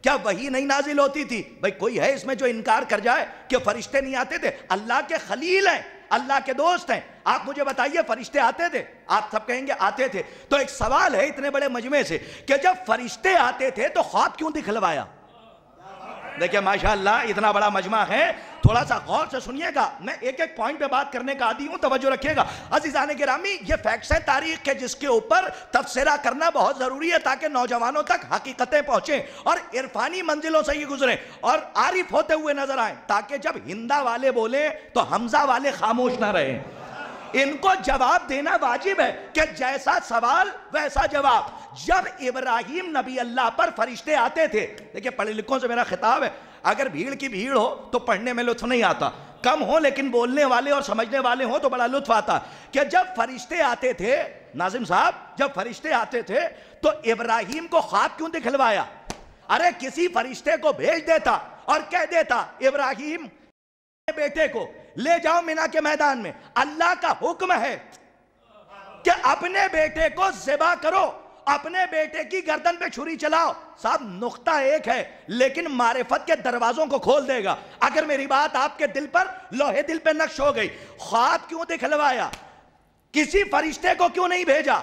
Speaker 2: کیا وحی نہیں نازل ہوتی تھی؟ بھئی کوئی ہے اس میں جو انکار کر جائے کہ فرشتے نہیں آتے تھے؟ اللہ کے خلیل ہیں، اللہ کے دوست ہیں، آپ مجھے بتائیے فرشتے آتے تھے؟ آپ سب کہیں گے آتے تھے۔ تو ایک سوال ہے اتنے بڑے مجمع سے کہ جب فرشتے آتے تھے تو خواب کیوں دکھلوایا؟ دیکھیں ماشاءاللہ اتنا بڑا مجمع ہے، تھوڑا سا غور سے سنیے گا، میں ایک ایک پوائنٹ پہ بات کرنے کا عادی ہوں، توجہ رکھیے گا۔ عزیزان گرامی، یہ فیکٹس ہیں تاریخ کے جس کے اوپر تبصرہ کرنا بہت ضروری ہے تاکہ نوجوانوں تک حقیقتیں پہنچیں اور عرفانی منزلوں سے یہ گزریں اور عارف ہوتے ہوئے نظر آئیں، تاکہ جب ہندا والے بولیں تو حمزہ والے خاموش نہ رہیں۔ ان کو جواب دینا واجب ہے کہ جیسا سوال ویسا جواب۔ جب ابراہیم نبی اللہ پر فرشتے آتے تھے، دیکھیں پڑھے لکھوں سے میرا خطاب ہے، اگر بھیڑ کی بھیڑ ہو تو پڑھنے میں لطف نہیں آتا، کم ہو لیکن بولنے والے اور سمجھنے والے ہوں تو بڑا لطف آتا کہ جب فرشتے آتے تھے، ناظم صاحب جب فرشتے آتے تھے تو ابراہیم کو خواب کیوں دکھلوایا؟ ارے کسی فرشتے کو بھیج دیتا اور کہہ دیتا ابراہیم بیٹے کو لے جاؤ مینا کے میدان میں، اللہ کا حکم ہے کہ اپنے بیٹے کو ذبح کرو، اپنے بیٹے کی گردن پہ چھری چلاؤ۔ صاحب نقطہ ایک ہے لیکن معرفت کے دروازوں کو کھول دے گا۔ اگر میری بات آپ کے دل پر لوہے دل پہ نقش ہو گئی، خواب کیوں دکھلوایا؟ کسی فرشتے کو کیوں نہیں بھیجا؟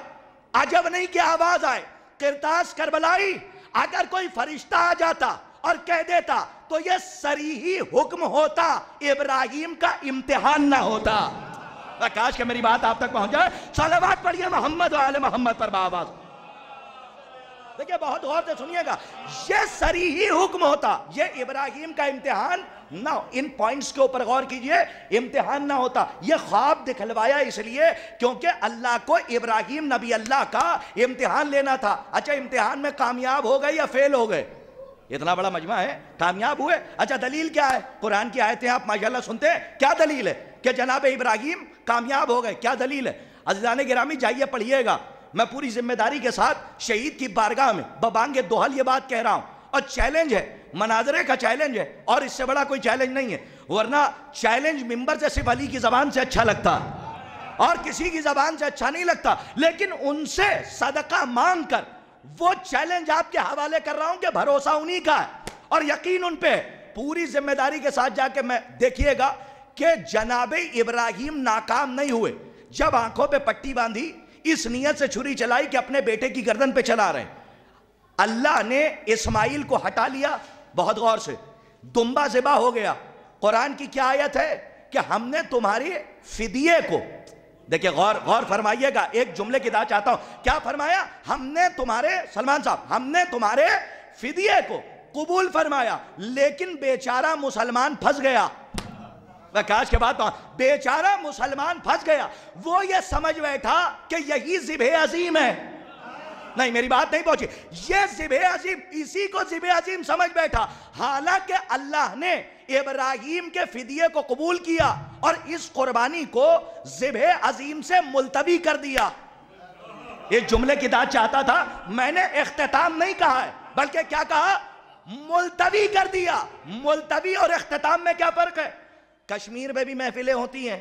Speaker 2: عجب نہیں کہ آواز آئے قرطاس کربلائی، اگر کوئی فرشتہ آ جاتا اور کہہ دیتا تو یہ صریحی حکم ہوتا، ابراہیم کا امتحان نہ ہوتا۔ کاش کہ میری بات آپ تک پہنچ جائے۔ صلوات پڑھیے محمد و آل محمد پر بآواز۔ دیکھیں بہت غور سے سنیے گا، یہ صریحی حکم ہوتا، یہ ابراہیم کا امتحان نہ ہو۔ ان پوائنٹس کے اوپر غور کیجئے، امتحان نہ ہوتا۔ یہ خواب دکھلوایا اس لیے کیونکہ اللہ کو ابراہیم نبی اللہ کا امتحان لینا تھا۔ اچھا امتحان میں کامیاب ہو گئے یا فیل ہو گئے؟ اتنا بڑا مجمع ہے، کامیاب ہوئے۔ اچھا دلیل کیا ہے؟ قرآن کی آیتیں آپ ماشاءاللہ سنتے ہیں، کیا دلیل ہے کہ جناب ابراہیم کامیاب ہو گئے؟ کیا دلیل ہے؟ عزیزان گرامی جائیے پڑھیے گا، میں پوری ذمہ داری کے ساتھ شہید کی بارگاہ میں ببانگ دوحل یہ بات کہہ رہا ہوں، اور چیلنج ہے، مناظرے کا چیلنج ہے، اور اس سے بڑا کوئی چیلنج نہیں ہے، ورنہ چیلنج ممبر سے صرف علی کی زبان سے اچھا لگتا اور کسی کی زبان سے اچھا نہیں لگتا، لیکن ان سے صدقہ مانگ کر وہ چیلنج آپ کے حوالے کر رہا ہوں کہ بھروسہ انہی کا ہے اور یقین ان پہ پوری ذمہ داری کے ساتھ جا کے میں دیکھیے گا کہ جناب ابراہیم ناکام نہیں ہوئے۔ جب آنکھوں پہ پٹی باندھی، اس نیت سے چھری چلائی کہ اپنے بیٹے کی گردن پہ چلا رہے ہیں، اللہ نے اسماعیل کو ہٹا لیا۔ بہت غور سے، دمبا ذبح ہو گیا۔ قرآن کی کیا آیت ہے کہ ہم نے تمہاری فدیے کو، دیکھیں غور فرمائیے گا، ایک جملے کی داد چاہتا ہوں، کیا فرمایا؟ ہم نے تمہارے، سلمان صاحب، ہم نے تمہارے فدیے کو قبول فرمایا، لیکن بیچارہ مسلمان پھنس گیا۔ کاش کے بعد بیچارہ مسلمان پھنس گیا، وہ یہ سمجھ بیٹھا کہ یہی ذبح عظیم ہے۔ نہیں میری بات نہیں پہنچی، یہ ذبح عظیم، اسی کو ذبح عظیم سمجھ بیٹھا، حالانکہ اللہ نے ابراہیم کے فدیے کو قبول کیا اور اس قربانی کو ذبح عظیم سے ملتوی کر دیا۔ ایک جملے کی داد چاہتا تھا، میں نے اختتام نہیں کہا ہے بلکہ کیا کہا؟ ملتوی کر دیا۔ ملتوی اور اختتام میں کیا فرق ہے؟ کشمیر میں بھی محفلیں ہوتی ہیں،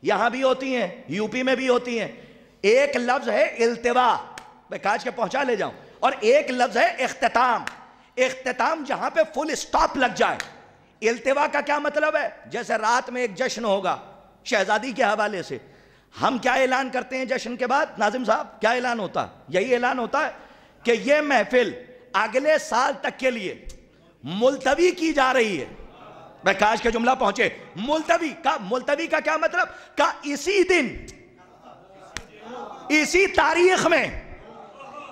Speaker 2: یہاں بھی ہوتی ہیں، یو پی میں بھی ہوتی ہیں۔ ایک لفظ ہے التوا، میں کاج کے پہنچا لے جاؤں، اور ایک لفظ ہے اختتام۔ اختتام جہاں پہ فل سٹاپ لگ جائے۔ التوا کا کیا مطلب ہے؟ جیسے رات میں ایک جشن ہوگا شہزادی کے حوالے سے، ہم کیا اعلان کرتے ہیں جشن کے بعد؟ ناظم صاحب کیا اعلان ہوتا ہے؟ یہی اعلان ہوتا ہے کہ یہ محفل اگلے سال تک کے لیے ملتوی کی جا رہی ہے. میں کاش کے جملہ پہنچے. ملتوی کا کیا مطلب؟ کہ اسی دن، اسی تاریخ میں،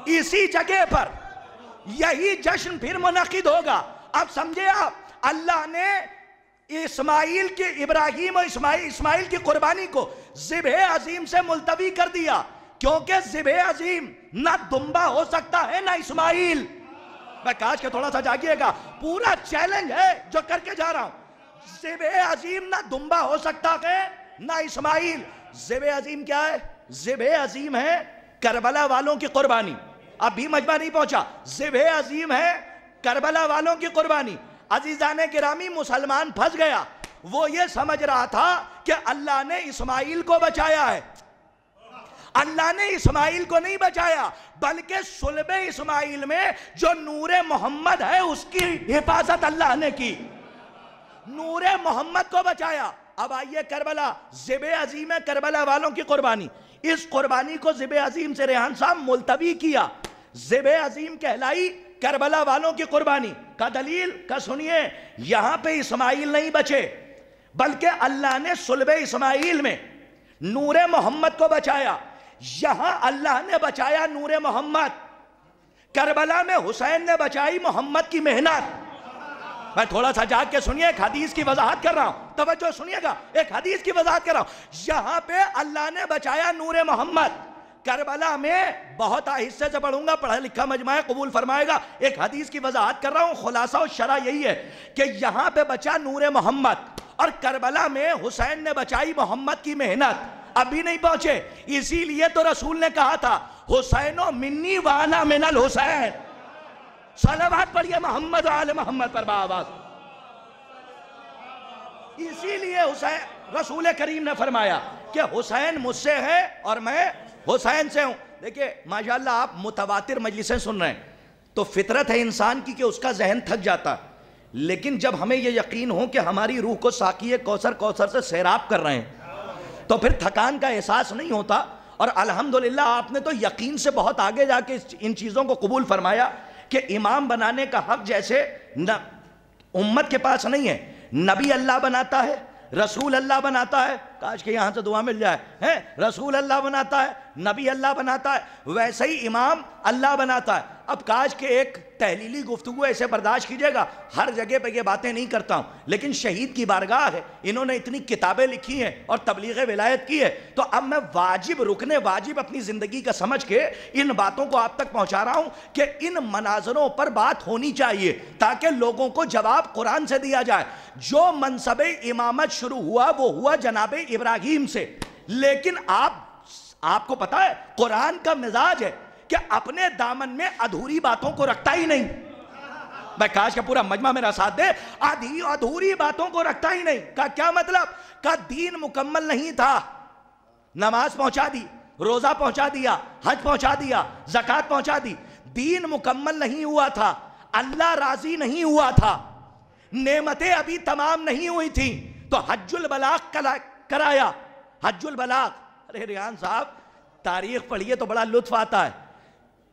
Speaker 2: اسی جگہ پر یہی جشن پھر منعقد ہوگا. اب سمجھے آپ، اللہ نے اسماعیل کے، ابراہیم اور اسماعیل کی قربانی کو ذبح عظیم سے ملتوی کر دیا، کیونکہ ذبح عظیم نہ دمبا ہو سکتا ہے نہ اسماعیل. میں کاش کہ تھوڑا سا جاگیے گا، پورا چیلنج ہے جو کر کے جا رہا ہوں. ذبح عظیم نہ دمبا ہو سکتا ہے نہ اسماعیل. ذبح عظیم کیا ہے؟ ذبح عظیم ہے کربلا والوں کی قربانی. اب بھی مجمع نہیں پہنچا. ذبح عظیم ہے کربلا والوں کی قربانی. عزیزان گرامی، مسلمان پھنس گیا. وہ یہ سمجھ رہا تھا کہ اللہ نے اسماعیل کو بچایا ہے. اللہ نے اسماعیل کو نہیں بچایا، بلکہ صلب اسماعیل میں جو نور محمد ہے اس کی حفاظت اللہ نے کی. نور محمد کو بچایا. اب آئیے کربلا، ذبح عظیم ہے کربلا والوں کی قربانی. اس قربانی کو ذبح عظیم سے ریحان صاحب ملتوی کیا. ذبح عظیم کہلائی کربلا والوں کی قربانی. کا دلیل کا سنیے، یہاں پہ اسماعیل نہیں بچے، بلکہ اللہ نے صلب اسماعیل میں نور محمد کو بچایا. یہاں اللہ نے بچایا نور محمد، کربلا میں حسین نے بچائی محمد کی محنت. میں تھوڑا سا جاگ کے سنیے، ایک حدیث کی وضاحت کر رہا ہوں، توجہ سنیے گا، ایک حدیث کی وضاحت کر رہا ہوں. یہاں پہ اللہ نے بچایا نور محمد. کربلا میں بہت آہستہ سے پڑھوں گا، پڑھا لکھا مجمع ہے، قبول فرمائے گا. ایک حدیث کی وضاحت کر رہا ہوں، خلاصہ و شرح یہی ہے کہ یہاں پہ بچا نور محمد، اور کربلا میں حسین نے بچائی محمد کی محنت. ابھی نہیں پہنچے، اسی لیے تو رسول نے کہا تھا حسینو منی وانا من الحسین. صلوات پڑھیے محمد و آل محمد پر بآواز. اسی لیے حسین، رسول کریم نے فرمایا کہ حسین مجھ سے ہے اور میں حسین سے ہوں. دیکھیں ماشاءاللہ آپ متواتر مجلسیں سن رہے ہیں تو فطرت ہے انسان کی کہ اس کا ذہن تھک جاتا، لیکن جب ہمیں یہ یقین ہو کہ ہماری روح کو ساقی کوثر سے سیراب کر رہے ہیں تو پھر تھکان کا احساس نہیں ہوتا. اور الحمدللہ آپ نے تو یقین سے بہت آگے جا کے ان چیزوں کو قبول فرمایا کہ امام بنانے کا حق جیسے امت کے پاس نہیں ہے. نبی اللہ بناتا ہے، رسول اللہ بناتا ہے، کاش کہ یہاں سے دعا مل جائے، رسول اللہ بناتا ہے، نبی اللہ بناتا ہے، ویسے ہی امام اللہ بناتا ہے. اب کاش کہ ایک تحلیلی گفتگو ایسے برداشت کیجئے گا، ہر جگہ پہ یہ باتیں نہیں کرتا ہوں، لیکن شہید کی بارگاہ ہے، انہوں نے اتنی کتابیں لکھی ہیں اور تبلیغ ولایت کی ہے، تو اب میں واجب اپنی زندگی کا سمجھ کے ان باتوں کو آپ تک پہنچا رہا ہوں کہ ان مناظروں پر بات ہونی چاہیے تاکہ لوگوں کو جواب قرآن سے دیا جائے. جو منصب امامت شروع ہوا وہ ہوا جناب ابراہیم سے، لیکن آپ کو پتا ہے قرآن کا مزاج ہے کہ اپنے دامن میں ادھوری باتوں کو رکھتا ہی نہیں. میں کاش کہ پورا مجمع میرا ساتھ دے. ادھوری باتوں کو رکھتا ہی نہیں. کا کیا مطلب؟ کا دین مکمل نہیں تھا، نماز پہنچا دی، روزہ پہنچا دیا، حج پہنچا دیا، زکوٰۃ پہنچا دی، دین مکمل نہیں ہوا تھا، اللہ راضی نہیں ہوا تھا، نعمتیں ابھی تمام نہیں ہوئی تھیں، تو حج البلاغ کرایا. حج البلاغ، ارے ریحان صاحب تاریخ پڑھیے تو بڑا لطف آتا ہے.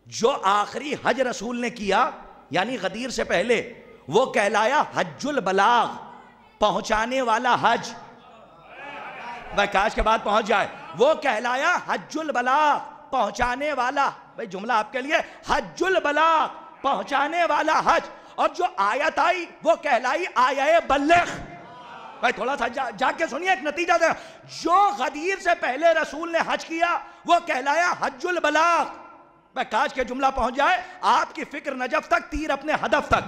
Speaker 2: جو آخری حج رسول نے کیا یعنی غدیر سے پہلے، وہ کہلایا حج البلاغ، پہنچانے والا حج. بھائی کاش کے بعد پہنچ جائے. وہ کہلایا حج البلاغ، پہنچانے والا. بھائی جملہ آپ کے لیے، حج البلاغ، پہنچانے والا حج. اور جو آیت آئی وہ کہلائی آیہ بلغ. بھائی تھوڑا سا جا کے سنیے، ایک نتیجہ دے. جو غدیر سے پہلے رسول نے حج کیا وہ کہلایا حج البلاغ. میں کاش کے جملہ پہنچ جائے، آپ کی فکر نجف تک، تیر اپنے ہدف تک.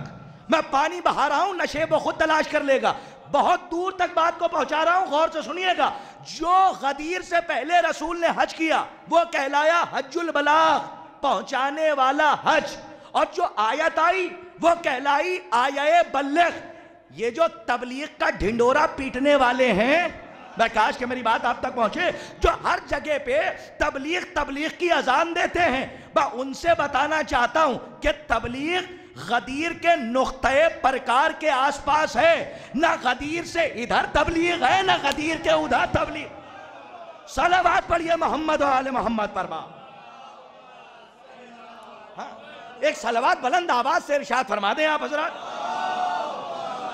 Speaker 2: میں پانی بہا رہا ہوں، نشیب خود تلاش کر لے گا. بہت دور تک بات کو پہنچا رہا ہوں، غور سے سنیے گا. جو غدیر سے پہلے رسول نے حج کیا وہ کہلایا حج البلاغ، پہنچانے والا حج. اور جو آیت آئی وہ کہلائی آیہ بلغ. یہ جو تبلیغ کا ڈھنڈورا پیٹنے والے ہیں، میں کاش کہ میری بات آپ تک پہنچے، جو ہر جگہ پہ تبلیغ کی اذان دیتے ہیں، میں ان سے بتانا چاہتا ہوں کہ تبلیغ غدیر کے نقطۂ پرکار کے آس پاس ہے. نہ غدیر سے ادھر تبلیغ ہے، نہ غدیر کے ادھر تبلیغ. صلوات پڑھیے محمد و آل محمد پر. ایک صلوات بلند آواز سے ارشاد فرما دیں آپ حضرات.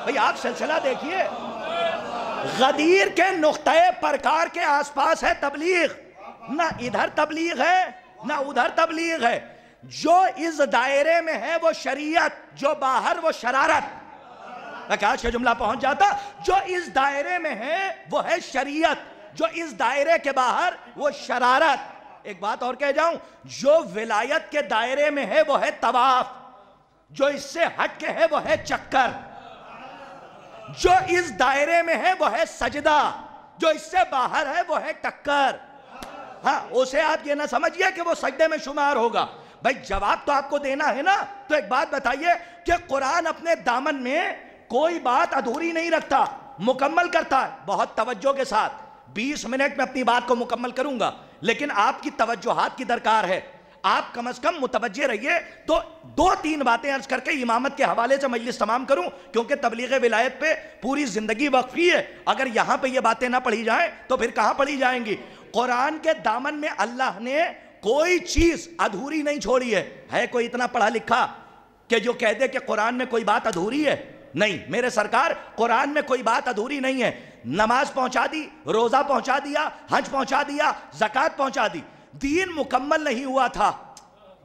Speaker 2: بھئی آپ سلسلہ دیکھیے، غدیر کے نقطۂ پرکار کے آس پاس ہے تبلیغ، نہ ادھر تبلیغ ہے نہ ادھر تبلیغ ہے. جو اس دائرے میں ہے وہ شریعت، جو باہر وہ شرارت. آج کا جملہ پہنچ جاتا، جو اس دائرے میں ہے وہ ہے شریعت، جو اس دائرے کے باہر وہ شرارت. ایک بات اور کہہ جاؤں، جو ولایت کے دائرے میں ہے وہ ہے طواف، جو اس سے ہٹ کے ہے وہ ہے چکر. جو اس دائرے میں ہے وہ ہے سجدہ، جو اس سے باہر ہے وہ ہے ٹکر. ہاں اسے آپ یہ نہ سمجھئے کہ وہ سجدے میں شمار ہوگا. بھائی جواب تو آپ کو دینا ہے نا. تو ایک بات بتائیے کہ قرآن اپنے دامن میں کوئی بات ادھوری نہیں رکھتا، مکمل کرتا ہے بہت توجہ کے ساتھ. 20 منٹ میں اپنی بات کو مکمل کروں گا، لیکن آپ کی توجہات کی درکار ہے. آپ کم از کم متوجہ رہیے. تو 2-3 باتیں عرض کر کے امامت کے حوالے سے مجلس تمام کروں، کیونکہ تبلیغ ولایت پہ پوری زندگی وقفی ہے. اگر یہاں پہ یہ باتیں نہ پڑھی جائیں تو پھر کہاں پڑھی جائیں گی؟ قرآن کے دامن میں اللہ نے کوئی چیز ادھوری نہیں چھوڑی ہے. ہے کوئی اتنا پڑھا لکھا کہ جو کہہ دے کہ قرآن میں کوئی بات ادھوری ہے؟ نہیں میرے سرکار، قرآن میں کوئی بات ادھوری نہیں ہے. نماز پہنچا دی، روزہ پہنچا دیا، حج پہنچا دیا، زکوٰۃ پہنچا دی. دین مکمل نہیں ہوا تھا،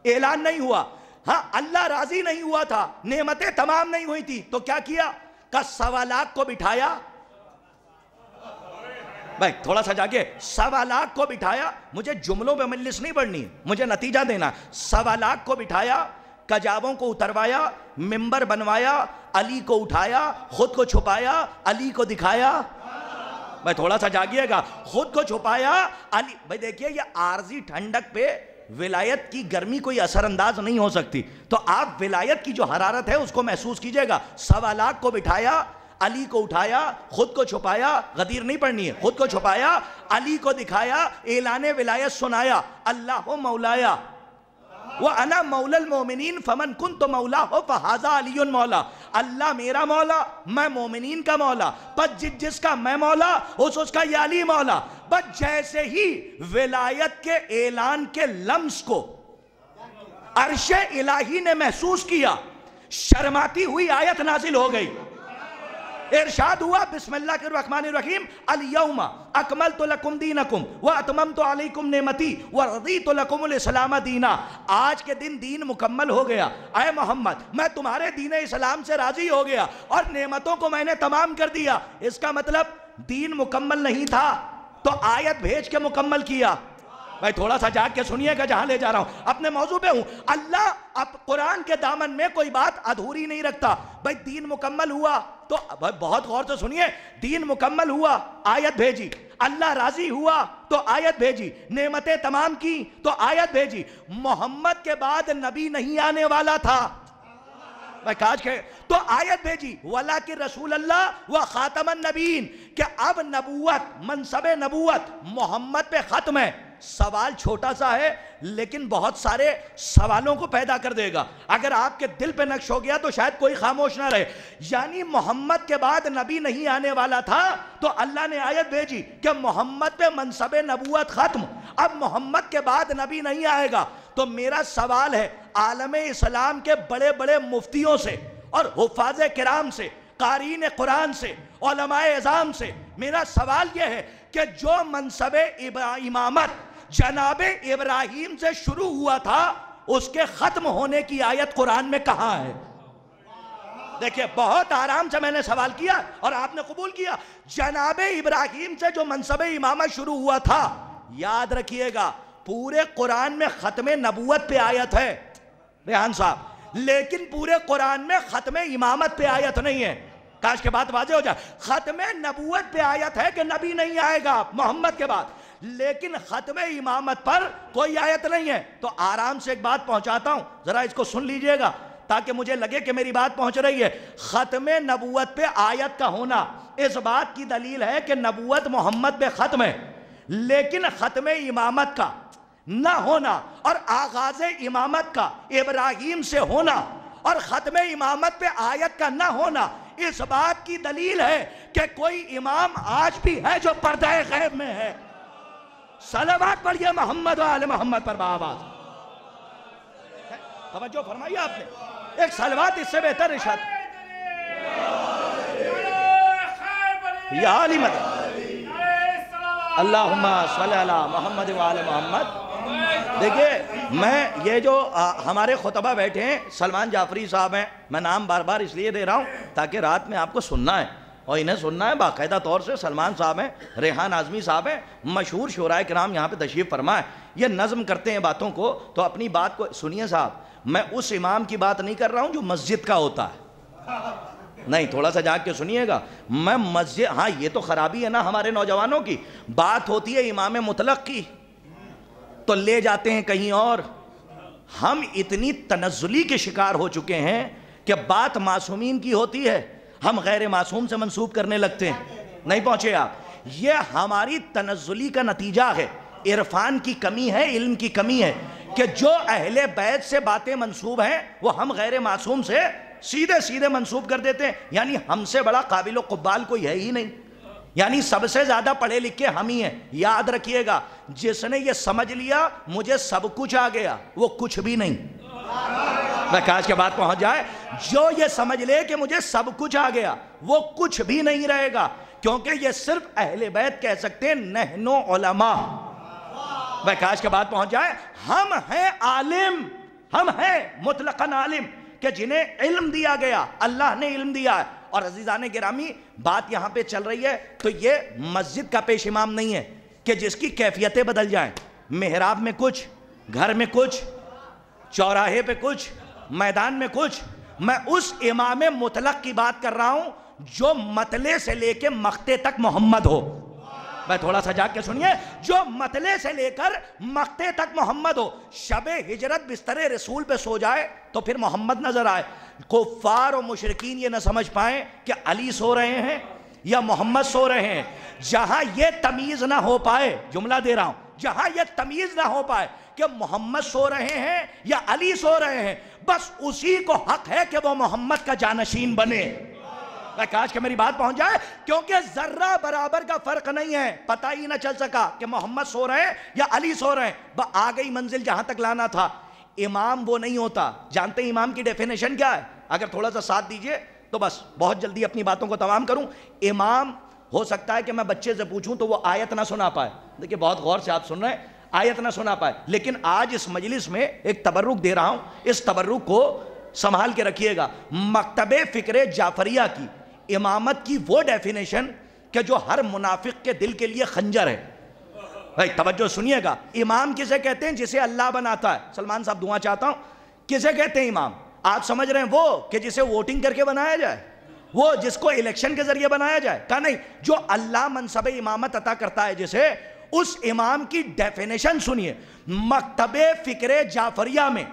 Speaker 2: اعلان نہیں ہوا. ہاں اللہ راضی نہیں ہوا تھا، نعمتیں تمام نہیں ہوئی تھی. تو کیا کیا؟ کہ 1.25 لاکھ کو بٹھایا. بھائی تھوڑا سا جاگے. 1.25 لاکھ کو بٹھایا. مجھے جملوں پہ مجلس نہیں پڑھنی، مجھے نتیجہ دینا. 1.25 لاکھ کو بٹھایا، کجاووں کو اتروایا، ممبر بنوایا، علی کو اٹھایا، خود کو چھپایا، علی کو دکھایا. بھائی تھوڑا سا جاگیے گا. خود کو چھپایا علی. بھائی دیکھیے یہ عارضی ٹھنڈک پہ ولایت کی گرمی کوئی اثر انداز نہیں ہو سکتی. تو آپ ولایت کی جو حرارت ہے اس کو محسوس کیجئے گا. 1.25 لاکھ کو بٹھایا، علی کو اٹھایا، خود کو چھپایا. غدیر نہیں پڑھنی ہے. خود کو چھپایا، علی کو دکھایا، اعلان ولایت سنایا. اللہ مولایا وَأَنَا مَوْلَى الْمُؤْمِنِينَ فَمَنْ كُنْتُ مَوْلَاهُ فَهَذَا عَلِيٌّ مولا. اللہ میرا مولا، میں مومنین کا مولا. بس جس کا میں مولا اس کا یہ علی مولا. بس جیسے ہی ولایت کے اعلان کے لمس کو عرش الہی نے محسوس کیا، شرماتی ہوئی آیت نازل ہو گئی. ارشاد ہوا بسم اللہ الرحمن الرحیم الیوم اکملت لکم دینکم واتممت علیکم نعمتی ورضیت لکم الاسلام دینا. آج کے دن دین مکمل ہو گیا. اے محمد میں تمہارے دین اسلام سے راضی ہو گیا اور نعمتوں کو میں نے تمام کر دیا. اس کا مطلب دین مکمل نہیں تھا تو آیت بھیج کے مکمل کیا. بھائی تھوڑا سا جاگ کے سنیے گا، جہاں لے جا رہا ہوں اپنے موضوع پہ ہوں. اللہ اب قرآن کے دامن میں کوئی بات ادھوری نہیں رکھتا. بھائی دین مکمل ہوا تو بہت غور سے سنیے، دین مکمل ہوا، آیت بھیجی. اللہ راضی ہوا تو آیت بھیجی. نعمتیں تمام کی تو آیت بھیجی. محمد کے بعد نبی نہیں آنے والا تھا. بھائی کاج کے تو آیت بھیجی وَلَٰكِن رسول اللہ وَخَاتَمَ النَّبِيِّينَ کہ اب نبوت، منصب نبوت محمد پہ ختم ہے. سوال چھوٹا سا ہے لیکن بہت سارے سوالوں کو پیدا کر دے گا. اگر آپ کے دل پہ نقش ہو گیا تو شاید کوئی خاموش نہ رہے. یعنی محمد کے بعد نبی نہیں آنے والا تھا تو اللہ نے آیت بھیجی کہ محمد پہ منصب نبوت ختم، اب محمد کے بعد نبی نہیں آئے گا. تو میرا سوال ہے عالم اسلام کے بڑے بڑے مفتیوں سے اور حفاظ کرام سے، قارئین قرآن سے، علماء اعظام سے، میرا سوال یہ ہے کہ جو منصب امامت جناب ابراہیم سے شروع ہوا تھا اس کے ختم ہونے کی آیت قرآن میں کہاں ہے؟ دیکھیں بہت آرام سے میں نے سوال کیا اور آپ نے قبول کیا. جناب ابراہیم سے جو منصب امامت شروع ہوا تھا، یاد رکھیے گا پورے قرآن میں ختم نبوت پہ آیت ہے ریحان صاحب، لیکن پورے قرآن میں ختم امامت پہ آیت نہیں ہے. کاش کے بات واضح ہو جائے. ختم نبوت پہ آیت ہے کہ نبی نہیں آئے گا محمد کے بعد، لیکن ختم امامت پر کوئی آیت نہیں ہے. تو آرام سے ایک بات پہنچاتا ہوں، ذرا اس کو سن لیجئے گا تاکہ مجھے لگے کہ میری بات پہنچ رہی ہے. ختم نبوت پہ آیت کا ہونا اس بات کی دلیل ہے کہ نبوت محمد پہ ختم ہے، لیکن ختم امامت کا نہ ہونا اور آغاز امامت کا ابراہیم سے ہونا اور ختم امامت پہ آیت کا نہ ہونا اس بات کی دلیل ہے کہ کوئی امام آج بھی ہے جو پردہ غیب میں ہے. صلوات پڑھیے محمد و آل محمد پر بآواز. توجہ فرمائیے آپ نے، ایک صلوات اس سے بہتر ارشاد یا علی مدد اللہم صلی علی محمد وآل محمد۔ دیکھیے میں یہ جو ہمارے خطبہ بیٹھے ہیں سلمان جعفری صاحب ہیں، میں نام بار بار اس لیے دے رہا ہوں تاکہ رات میں آپ کو سننا ہے اور انہیں سننا ہے باقاعدہ طور سے۔ سلمان صاحب ہیں، ریحان اعظمی صاحب ہیں، مشہور شعراء کرام یہاں پہ تشریف فرما ہے، یہ نظم کرتے ہیں باتوں کو، تو اپنی بات کو سنیے صاحب۔ میں اس امام کی بات نہیں کر رہا ہوں جو مسجد کا ہوتا ہے، نہیں، تھوڑا سا جاگ کے سنیے گا۔ میں مسجد، ہاں یہ تو خرابی ہے نا ہمارے نوجوانوں کی، بات ہوتی ہے امام مطلق کی تو لے جاتے ہیں کہیں اور۔ ہم اتنی تنزلی کے شکار ہو چکے ہیں کہ بات معصومین کی ہوتی ہے ہم غیر معصوم سے منسوب کرنے لگتے ہیں۔ نہیں پہنچے آپ؟ یہ ہماری تنزلی کا نتیجہ ہے، عرفان کی کمی ہے، علم کی کمی ہے کہ جو اہل بیت سے باتیں منسوب ہیں وہ ہم غیر معصوم سے سیدھے سیدھے منسوب کر دیتے ہیں، یعنی ہم سے بڑا قابل و قبال کوئی ہے ہی نہیں، یعنی سب سے زیادہ پڑھے لکھے ہم ہی ہیں۔ یاد رکھیے گا، جس نے یہ سمجھ لیا مجھے سب کچھ آ گیا، وہ کچھ بھی نہیں۔ میں کاش کے بات پہنچ جائے، جو یہ سمجھ لے کہ مجھے سب کچھ آ گیا وہ کچھ بھی نہیں رہے گا، کیونکہ یہ صرف اہل بیت کہہ سکتے ہیں نحن علماء۔ میں کاش کے بات پہنچ جائے، ہم ہیں عالم، ہم ہیں مطلقاً عالم کہ جنہیں علم دیا گیا، اللہ نے علم دیا ہے۔ اور عزیزان گرامی، بات یہاں پہ چل رہی ہے تو یہ مسجد کا پیش امام نہیں ہے کہ جس کی کیفیتیں بدل جائیں، محراب میں کچھ، گھر میں کچھ، چوراہے پہ کچھ، میدان میں کچھ۔ میں اس امام مطلق کی بات کر رہا ہوں جو مطلع سے لے کے مقطع تک محمد ہو۔ میں تھوڑا سا جا کے سنیے، جو مطلع سے لے کر مقطع تک محمد ہو۔ شب ہجرت بستر رسول پہ سو جائے تو پھر محمد نظر آئے، کفار و مشرکین یہ نہ سمجھ پائیں کہ علی سو رہے ہیں یا محمد سو رہے ہیں۔ جہاں یہ تمیز نہ ہو پائے، جملہ دے رہا ہوں، جہاں یہ تمیز نہ ہو پائے کہ محمد سو رہے ہیں یا علی سو رہے ہیں، بس اسی کو حق ہے کہ وہ محمد کا جانشین بنے۔ کاش کہ میری بات پہنچ جائے، کیونکہ ذرہ برابر کا فرق نہیں ہے، پتہ ہی نہ چل سکا کہ محمد سو رہے ہیں یا علی سو رہے ہیں، آ گئی منزل جہاں تک لانا تھا۔ امام وہ نہیں ہوتا، جانتے ہیں امام کی ڈیفینیشن کیا ہے؟ اگر تھوڑا سا ساتھ دیجئے تو بس بہت جلدی اپنی باتوں کو تمام کروں۔ امام ہو سکتا ہے کہ میں بچے سے پوچھوں تو وہ آیت نہ سنا پائے، دیکھیں بہت غور سے آپ سن رہے ہیں، آیت نہ سنا پائے، لیکن آج اس مجلس میں ایک تبرک دے رہا ہوں، اس تبرک کو سنبھال کے رکھیے گا۔ مکتب فکر جعفریہ کی امامت کی وہ ڈیفینیشن کہ جو ہر منافق کے دل کے لیے خنجر ہے۔ بھائی توجہ سنیے گا، امام کسے کہتے ہیں؟ جسے اللہ بناتا ہے۔ سلمان صاحب دعا چاہتا ہوں، کسے کہتے ہیں امام؟ آپ سمجھ رہے ہیں وہ کہ جسے ووٹنگ کر کے بنایا جائے، وہ جس کو الیکشن کے ذریعے بنایا جائے؟ کہا نہیں، جو اللہ منصب امامت عطا کرتا ہے جسے، اس امام کی ڈیفینیشن سنیے مکتب فکر جعفریہ میں۔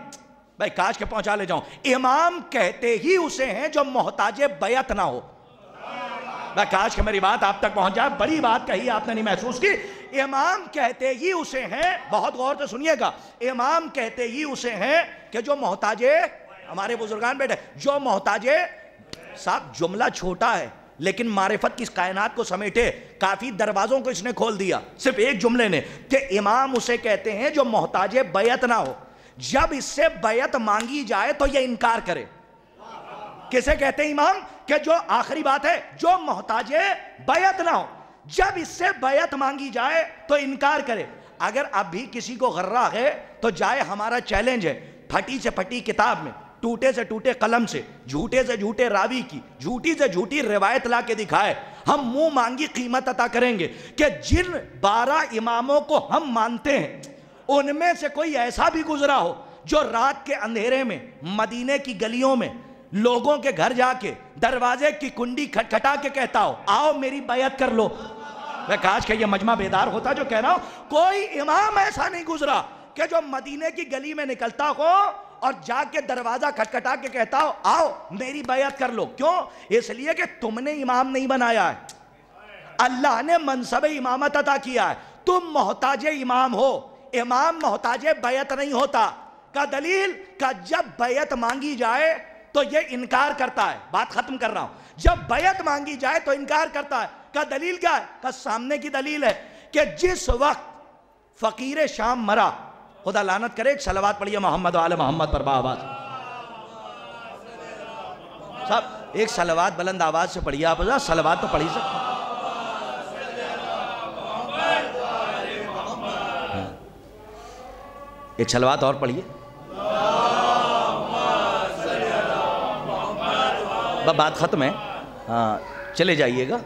Speaker 2: بھائی کاش کے پہنچا لے جاؤں، امام کہتے ہی اسے ہیں جو محتاج بیعت نہ ہو۔ کاش کہ میری بات آپ تک پہنچ جائے، بڑی بات کہی آپ نے نہیں محسوس کی۔ امام کہتے ہی اسے ہیں، بہت غور سے سنیے گا، امام کہتے ہی اسے ہیں کہ جو محتاج، ہمارے بزرگان بیٹھے، جو محتاج، صاحب جملہ چھوٹا ہے لیکن معرفت کی کائنات کو سمیٹے، کافی دروازوں کو اس نے کھول دیا صرف ایک جملے نے، کہ امام اسے کہتے ہیں جو محتاج بیعت نہ ہو، جب اس سے بیعت مانگی جائے تو یہ انکار کرے۔ کسے کہتے ہیں امام؟ کہ جو آخری بات ہے، جو محتاج بیعت نہ ہو، جب اس سے بیعت مانگی جائے تو انکار کرے۔ اگر اب بھی کسی کو غرہ ہے تو جائے، ہمارا چیلنج ہے، پھٹی سے پھٹی کتاب میں، ٹوٹے سے ٹوٹے قلم سے، جھوٹے سے جھوٹے راوی کی، جھوٹی سے جھوٹی روایت لا کے دکھائے، ہم منہ مانگی قیمت عطا کریں گے کہ جن 12 اماموں کو ہم مانتے ہیں ان میں سے کوئی ایسا بھی گزرا ہو جو رات کے اندھیرے میں مدینے کی گلیوں میں لوگوں کے گھر جا کے دروازے کی کنڈی کھٹکھٹا کے کہتا ہو آؤ میری بیعت کر لو۔ میں کاش کہ یہ مجمع بیدار ہوتا جو کہہ رہا ہوں، کوئی امام ایسا نہیں گزرا کہ جو مدینے کی گلی میں نکلتا ہو اور جا کے دروازہ کھٹکھٹا کے کہتا ہو آؤ میری بیعت کر لو۔ کیوں؟ اس لیے کہ تم نے امام نہیں بنایا ہے، اللہ نے منصب امامت عطا کیا ہے، تم محتاج امام ہو، امام محتاج بیعت نہیں ہوتا۔ کا دلیل کا جب بیعت مانگی جائے تو یہ انکار کرتا ہے، بات ختم کر رہا ہوں، جب بیعت مانگی جائے تو انکار کرتا ہے۔ کا دلیل کیا ہے؟ کا سامنے کی دلیل ہے کہ جس وقت فقیر شام مرا خدا لعنت کرے. ایک صلوات پڑھیے محمد و آل محمد پر بآواز. صاحب ایک صلوات بلند آواز سے پڑھیے. آپ صلوات تو پڑھ ہی سکتے ہیں. ایک صلوات اور پڑھیے. بات ختم ہے. چلے جائیے گا.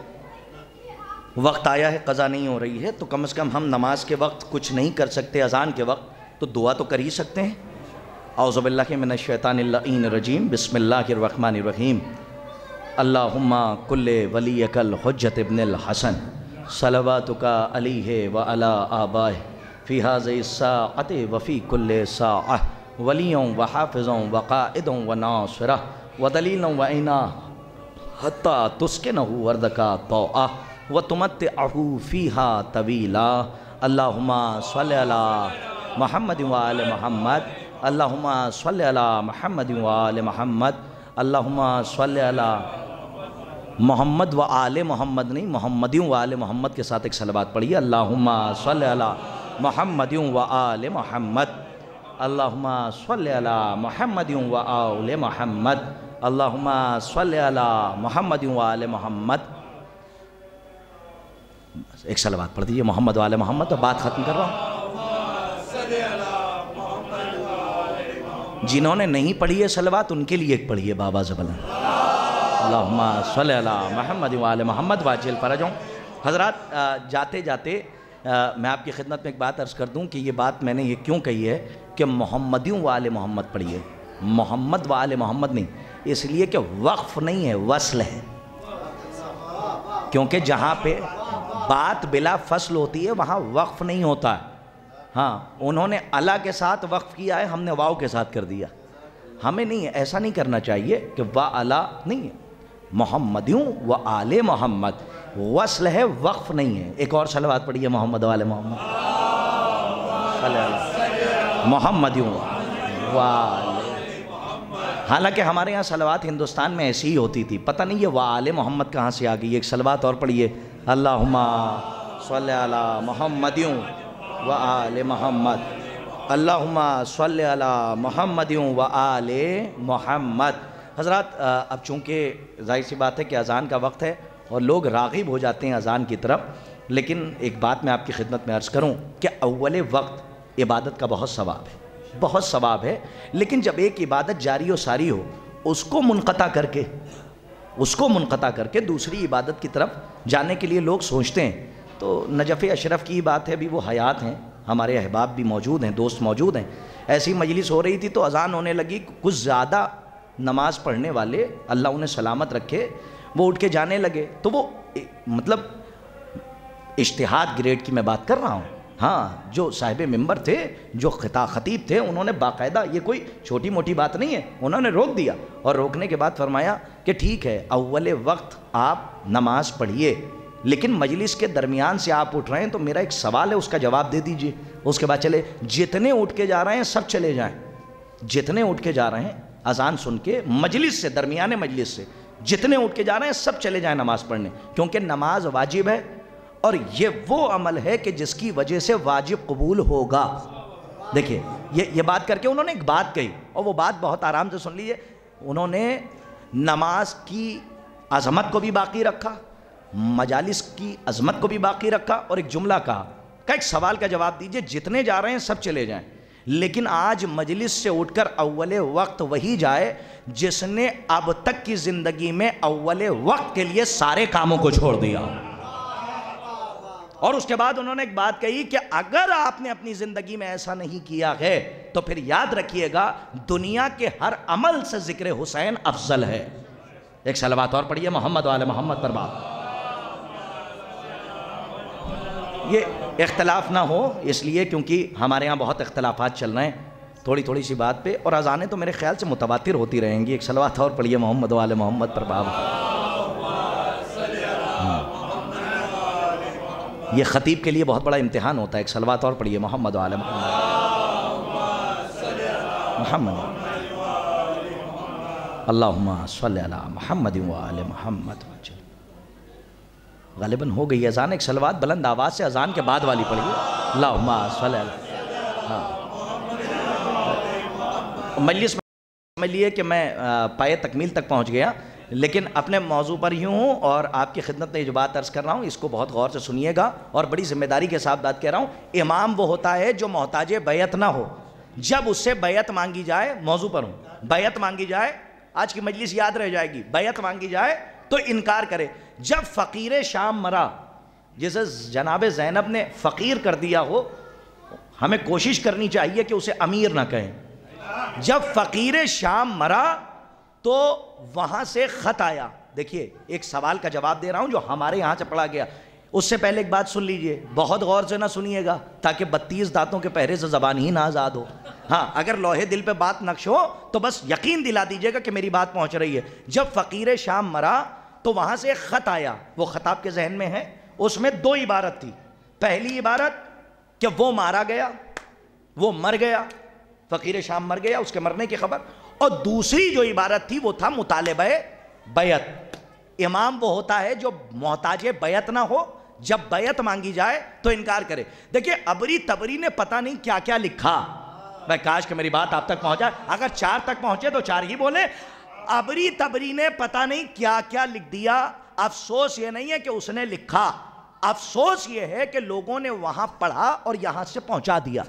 Speaker 2: وقت آیا ہے, قضا نہیں ہو رہی ہے, تو کم از کم ہم نماز کے وقت کچھ نہیں کر سکتے, اذان کے وقت تو دعا تو کر ہی سکتے ہیں. اعوذ باللہ من الشیطان اللعین الرجیم. بسم اللہ الرحمن الرحیم. اللہم کل ولیک الحجۃ ابن الحسن صلواتک علیہ وعلی آبائہ فی ہذہ الساعۃ وفی کل ساعہ ولیًا وحافظا وقائدا وناصرا ودلیلا وعینا حتی تسکنہ ارضک طوعا وتمتعہ فیہا طویلا. اللہم صلی علی محمد وآل محمد. اللہم صلی علی محمد وآل محمد. اللہم صلی علی محمد وآل محمد نہیں, محمدیوں وآل محمد کے ساتھ ایک صلوات پڑھیے. اللہم صلی علی محمد وآل محمد. اللہم صلی علی محمد وآل محمد. اللہم صلی علی محمد وآل محمد. ایک صلوات پڑھ دیجئے محمد وآل محمد. تو بات ختم کر رہا ہوں. جنہوں نے نہیں پڑھی ہے صلوات ان کے لیے ایک پڑھیے بابا زبلن. اللہم صلی علی محمد وآل محمد واجل فرجوں. حضرات جاتے جاتے میں آپ کی خدمت میں ایک بات عرض کر دوں کہ یہ بات میں نے یہ کیوں کہی ہے کہ محمدیوں وآل محمد پڑھیے, محمد وآل محمد نہیں. اس لیے کہ وقف نہیں ہے, وصل ہے. کیونکہ جہاں پہ بات بلا فصل ہوتی ہے وہاں وقف نہیں ہوتا ہے. ہاں انہوں نے اللہ کے ساتھ وقف کیا ہے, ہم نے واو کے ساتھ کر دیا. ہمیں نہیں ہے, ایسا نہیں کرنا چاہیے کہ وَعَلَا نہیں ہے. محمدیوں وآل محمد وصل ہے, وقف نہیں ہے. ایک اور صلوات پڑھیے محمد وآل محمد. صلی اللہ محمدیوں وآل. حالانکہ ہمارے یہاں صلوات ہندوستان میں ایسی ہی ہوتی تھی, پتہ نہیں یہ وآل محمد کہاں سے آ گئی. ایک صلوات اور پڑھیے. اللہم صلی علی محمدیوں وآل محمد. اللہم صلی علی محمدیوں وآل محمد. حضرات اب چونکہ ظاہر سی بات ہے کہ اذان کا وقت ہے اور لوگ راغب ہو جاتے ہیں اذان کی طرف, لیکن ایک بات میں آپ کی خدمت میں عرض کروں کہ اول وقت عبادت کا بہت ثواب ہے, بہت ثواب ہے. لیکن جب ایک عبادت جاری و ساری ہو, اس کو منقطع کر کے دوسری عبادت کی طرف جانے کے لیے لوگ سوچتے ہیں. تو نجف اشرف کی بات ہے, ابھی وہ حیات ہیں, ہمارے احباب بھی موجود ہیں, دوست موجود ہیں. ایسی مجلس ہو رہی تھی تو اذان ہونے لگی, کچھ زیادہ نماز پڑھنے والے اللہ انہیں سلامت رکھے وہ اٹھ کے جانے لگے. تو وہ مطلب اجتہاد گریڈ کی میں بات کر رہا ہوں. ہاں جو صاحب ممبر تھے, جو خطیب تھے, انہوں نے باقاعدہ, یہ کوئی چھوٹی موٹی بات نہیں ہے, انہوں نے روک دیا اور روکنے کے بعد فرمایا کہ ٹھیک ہے اول وقت آپ نماز پڑھیے, لیکن مجلس کے درمیان سے آپ اٹھ رہے ہیں تو میرا ایک سوال ہے, اس کا جواب دے دیجئے. اس کے بعد چلے, جتنے اٹھ کے جا رہے ہیں سب چلے جائیں, جتنے اٹھ کے جا رہے ہیں اذان سن کے مجلس سے, درمیان مجلس سے جتنے اٹھ کے جا رہے ہیں سب چلے جائیں نماز پڑھنے, کیونکہ نماز واجب ہے اور یہ وہ عمل ہے کہ جس کی وجہ سے واجب قبول ہوگا. دیکھیے یہ بات کر کے انہوں نے ایک بات کہی, اور وہ بات بہت آرام سے سن لیجیے. انہوں نے نماز کی عظمت کو بھی باقی رکھا, مجالس کی عظمت کو بھی باقی رکھا, اور ایک جملہ کہا کہ ایک سوال کا جواب دیجئے, جتنے جا رہے ہیں سب چلے جائیں, لیکن آج مجلس سے اٹھ کر اول وقت وہی جائے جس نے اب تک کی زندگی میں اول وقت کے لیے سارے کاموں کو چھوڑ دیا. اور اس کے بعد انہوں نے ایک بات کہی کہ اگر آپ نے اپنی زندگی میں ایسا نہیں کیا ہے تو پھر یاد رکھیے گا دنیا کے ہر عمل سے ذکر حسین افضل ہے. ایک صلوات اور پڑھیے محمد وآل محمد پر بات. یہ اختلاف نہ ہو اس لیے کیونکہ ہمارے ہاں بہت اختلافات چل رہے ہیں تھوڑی سی بات پہ, اور اذانیں تو میرے خیال سے متواتر ہوتی رہیں گی. ایک صلوات اور پڑھیے محمد وآل محمد پر باب. یہ خطیب کے لیے بہت بڑا امتحان ہوتا ہے. ایک صلوات اور پڑھیے محمد وآل محمد. اللہم صلی علی محمد وآل محمد. غالباً ہو گئی اذان. ایک صلوات بلند آواز سے اذان کے بعد والی پڑھیے. اللہم صلی علی. ہاں مجلس میں سمجھ لیے کہ میں پائے تکمیل تک پہنچ گیا، لیکن اپنے موضوع پر ہی ہوں اور آپ کی خدمت میں یہ جو بات عرض کر رہا ہوں اس کو بہت غور سے سنیے گا اور بڑی ذمہ داری کے ساتھ بات کہہ رہا ہوں۔ امام وہ ہوتا ہے جو محتاج بیعت نہ ہو، جب اس سے بیعت مانگی جائے، موضوع پر ہوں، بیعت مانگی جائے، آج کی مجلس یاد رہ جائے گی، بیعت مانگی جائے تو انکار کرے۔ جب فقیر شام مرا، جسے جناب زینب نے فقیر کر دیا ہو، ہمیں کوشش کرنی چاہیے کہ اسے امیر نہ کہیں۔ جب فقیر شام مرا تو وہاں سے خط آیا۔ دیکھیے ایک سوال کا جواب دے رہا ہوں جو ہمارے یہاں سے پڑھا گیا، اس سے پہلے ایک بات سن لیجئے، بہت غور سے نہ سنیے گا تاکہ 32 دانتوں کے پہرے سے زبان ہی نہ آزاد ہو۔ ہاں اگر لوہے دل پہ بات نقش ہو تو بس یقین دلا دیجئے گا کہ میری بات پہنچ رہی ہے۔ جب فقیر شام مرا تو وہاں سے ایک خط آیا، وہ خط آپ کے ذہن میں ہے، اس میں 2 عبارت تھی۔ پہلی عبارت کہ وہ مارا گیا، وہ مر گیا، فقیر شام مر گیا، اس کے مرنے کی خبر، اور دوسری جو عبارت تھی وہ تھا مطالبہ بیعت۔ امام وہ ہوتا ہے جو محتاج بیعت نہ ہو، جب بیعت مانگی جائے تو انکار کرے۔ دیکھیں ابری تبری نے پتہ نہیں کیا کیا لکھا، میں کاش کہ میری بات آپ تک پہنچا، اگر 4 تک پہنچے تو 4 ہی بولیں۔ ابری تبری نے پتہ نہیں کیا کیا لکھ دیا، افسوس یہ نہیں ہے کہ اس نے لکھا، افسوس یہ ہے کہ لوگوں نے وہاں پڑھا اور یہاں سے پہنچا دیا۔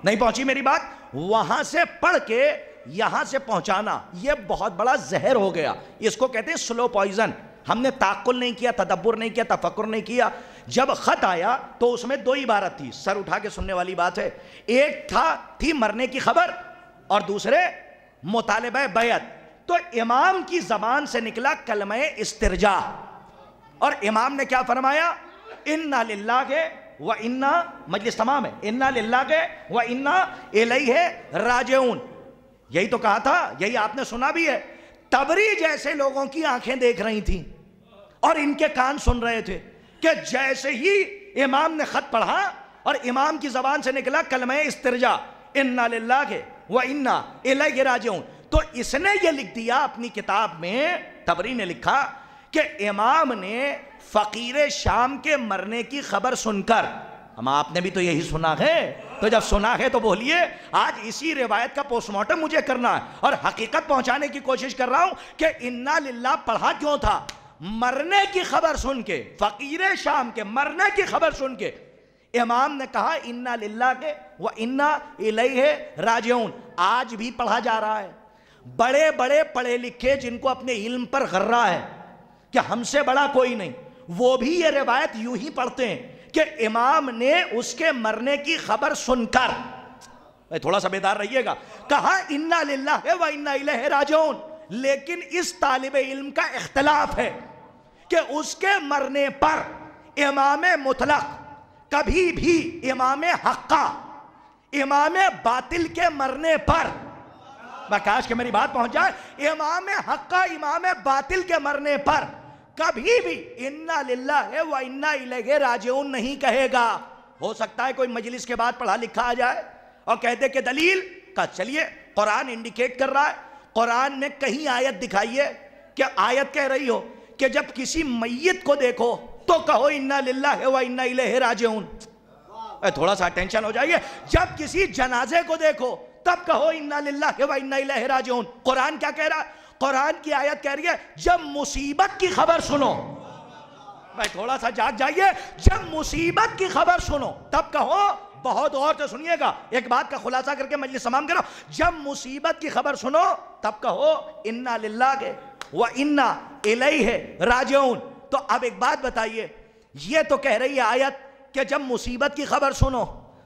Speaker 2: نہیں پہنچی میری بات؟ وہاں سے پڑھ کے یہاں سے پہنچانا یہ بہت بڑا زہر ہو گیا، اس کو کہتے ہیں سلو پوائزن۔ ہم نے تعقل نہیں کیا، تدبر نہیں کیا، تفکر نہیں کیا۔ جب خط آیا تو اس میں 2 عبارت تھی، سر اٹھا کے سننے والی بات ہے، ایک تھی مرنے کی خبر اور دوسرے مطالبہ بیعت۔ تو امام کی زبان سے نکلا کلمہ استرجاع، اور امام نے کیا فرمایا؟ اِنَّا لِلَّهِ وَإِنَّا، مجلس تمام ہے، اِنَّا لِلَّهِ وَإِنَّا إِلَيْهِ رَاجِعُونَ، یہی تو کہا تھا، یہی آپ نے سنا بھی ہے۔ تبری جیسے لوگوں کی آنکھیں دیکھ رہی تھیں اور ان کے کان سن رہے تھے کہ جیسے ہی امام نے خط پڑھا اور امام کی زبان سے نکلا کلمہ استرجاع، اِنَّا لِلَّهِ وَإِنَّا إِلَيْهِ رَاجِعُونَ، تو اس نے یہ لکھ دیا اپنی کتاب میں، تبری نے لکھا کہ امام نے فقیر شام کے مرنے کی خبر سن کر، ہم آپ نے بھی تو یہی سنا ہے، تو جب سنا ہے تو بولیے، آج اسی روایت کا پوسٹ مارٹم مجھے کرنا ہے اور حقیقت پہنچانے کی کوشش کر رہا ہوں کہ اِنَّا لِلَّهِ پڑھا کیوں تھا؟ مرنے کی خبر سن کے، فقیر شام کے مرنے کی خبر سن کے امام نے کہا اِنَّا لِلَّهِ وَإِنَّا إِلَيْهِ رَاجِعُونَ۔ آج بھی پڑھا جا رہا ہے، بڑے بڑے پڑھے لکھے جن کو اپنے علم پر غرہ ہے کہ ہم سے بڑا کوئی نہیں، وہ بھی یہ روایت یوں ہی پڑھتے ہیں کہ امام نے اس کے مرنے کی خبر سن کر، تھوڑا سا بیدار رہیے گا، کہا اِنَّا لِلَّهِ وَإِنَّا إِلَيْهِ رَاجِعُونَ۔ لیکن اس طالب علم کا اختلاف ہے کہ اس کے مرنے پر امام مطلق کبھی بھی امام حقہ، امام باطل کے مرنے پر، کاش کہ میری بات پہنچ جائے، امام حقہ امام باطل کے مرنے پر کبھی بھی اِنَّا لِلَّهِ وَإِنَّا إِلَيْهِ رَاجِعُونَ نہیں کہے گا۔ ہو سکتا ہے کوئی مجلس کے بعد پڑھا لکھا آ جائے اور کہتے کہ دلیل کا، چلیے قرآن انڈیکیٹ کر رہا ہے، قرآن میں کہیں آیت دکھائیے کہ آیت کہہ رہی ہو کہ جب کسی میت کو دیکھو تو کہو اِنَّا لِلَّهِ وَإِنَّا إِلَيْهِ رَاجِعُونَ۔ تھوڑا سا اٹینشن ہو جائیے، جب کسی جنازے کو دیکھو تب کہو اِنَّا لِلَّهِ وَإِنَّا إِلَيْهِ رَاجِعُونَ۔ قرآن کیا کہہ رہا ہے؟ قرآن کی آیت کہہ رہی ہے جب مصیبت کی خبر سنو، بھائی تھوڑا سا جاگ جائیے، جب مصیبت کی خبر سنو تب کہو، بہت غور سے سنیے گا، ایک بات کا خلاصہ کر کے مجلس تمام کرو، جب مصیبت کی خبر سنو تب کہو اِنَّا لِلَّهِ وَإِنَّا إِلَيْهِ رَاجِعُونَ۔ تو اب ایک بات بتائیے، یہ تو کہہ رہی ہے آیت کہ جب مصیبت کی خبر سنو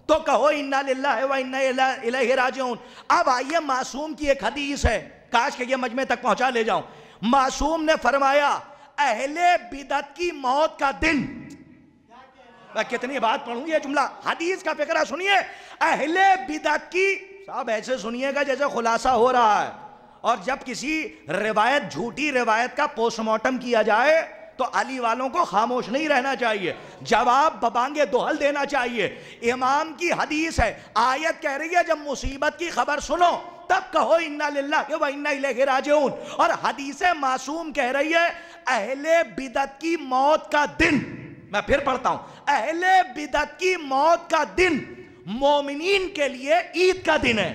Speaker 2: تو کہو اِنَّا لِلَّهِ وَإِنَّا إِلَيْهِ رَاجِعُونَ۔ اب آئیے معصوم کی ایک حدیث ہے، کاش کہ یہ مجمع تک پہنچا لے جاؤں۔ معصوم نے فرمایا اہل بدعت کی موت کا دن، میں کتنی بات پڑھوں یہ جملہ، حدیث کا فقرہ سنیے، اہل بدعت کی، صاحب ایسے سنیے گا جیسے خلاصہ ہو رہا ہے، اور جب کسی روایت، جھوٹی روایت کا پوسٹ مارٹم کیا جائے تو علی والوں کو خاموش نہیں رہنا چاہیے، جواب ببانگے دوہل دینا چاہیے۔ امام کی حدیث ہے، آیت کہہ رہی ہے جب مصیبت کی خبر سنو تب کہو اِنَّا لِلَّهِ وَإِنَّا إِلَيْهِ رَاجِعُونَ، اور حدیث معصوم کہہ رہی ہے اہل بدعت کی موت کا دن، میں پھر پڑھتا ہوں، اہل بدعت کی موت کا دن مومنین کے لیے عید کا دن ہے۔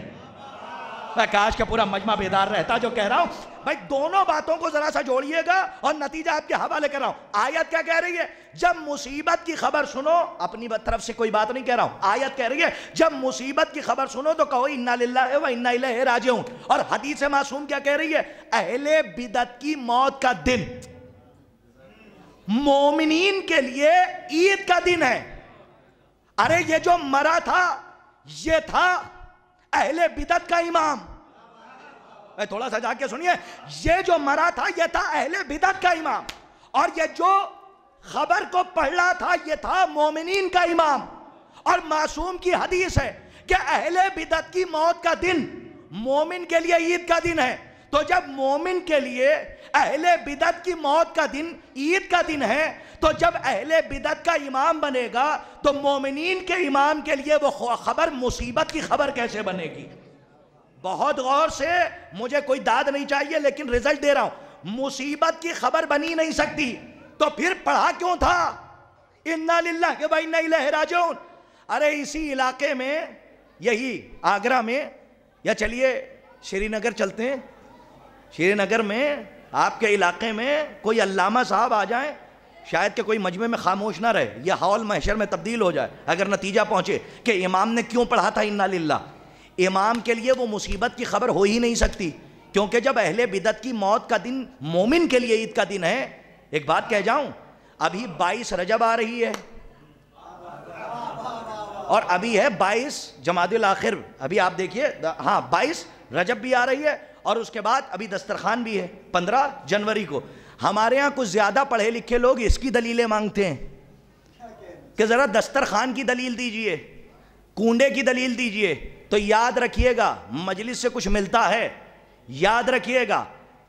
Speaker 2: کاش کا پورا مجمع بیدار رہتا جو کہہ رہا ہوں. بھائی دونوں باتوں کو ذرا سا جوڑیے گا اور نتیجہ آپ کے حوالے کر رہا ہوں. آیت کیا کہہ رہی ہے؟ جب مصیبت کی خبر سنو، اپنی طرف سے کوئی بات نہیں کہہ رہا ہوں، آیت کہہ رہی ہے جب مصیبت کی خبر سنو تو کہو انا للہ و انا الیہ راجعون. اور حدیث معصوم کیا کہہ رہی ہے؟ اہل بدعت کی موت کا دن مومنین کے لیے عید کا دن ہے. ارے یہ جو مرا تھا یہ تھا اہل بدعت کا امام. تھوڑا سا جا کے سنیے، یہ جو مرا تھا یہ تھا اہل بدعت کا امام، اور یہ جو خبر کو پڑھ رہا تھا یہ تھا مومنین کا امام. اور معصوم کی حدیث ہے کہ اہل بدعت کی موت کا دن مومن کے لیے عید کا دن ہے. تو جب مومن کے لیے اہل بدعت کی موت کا دن عید کا دن ہے، تو جب اہل بدعت کا امام بنے گا تو مومنین کے امام کے لیے وہ خبر مصیبت کی خبر کیسے بنے گی؟ بہت غور سے، مجھے کوئی داد نہیں چاہیے لیکن رزلٹ دے رہا ہوں. مصیبت کی خبر بنی نہیں سکتی تو پھر پڑھا کیوں تھا انا للہ و انا الیہ راجعون؟ ارے اسی علاقے میں، یہی آگرہ میں، یا چلیے شری نگر چلتے ہیں، شری نگر میں آپ کے علاقے میں کوئی علامہ صاحب آ جائیں، شاید کہ کوئی مجمع میں خاموش نہ رہے، یہ ہال محشر میں تبدیل ہو جائے اگر نتیجہ پہنچے کہ امام نے کیوں پڑھا تھا انا للہ. امام کے لیے وہ مصیبت کی خبر ہو ہی نہیں سکتی، کیونکہ جب اہل بدعت کی موت کا دن مومن کے لیے عید کا دن ہے. ایک بات کہہ جاؤں، ابھی 22 رجب آ رہی ہے اور ابھی ہے 22 جمادی الاخر. ابھی آپ دیکھیے، ہاں 22 رجب بھی آ رہی ہے اور اس کے بعد ابھی دسترخوان بھی ہے 15 جنوری کو. ہمارے ہاں کچھ زیادہ پڑھے لکھے لوگ اس کی دلیلیں مانگتے ہیں کہ ذرا دسترخوان کی دلیل دیجئے، کونڈے کی دلیل دیجئے. تو یاد رکھیے گا مجلس سے کچھ ملتا ہے، یاد رکھیے گا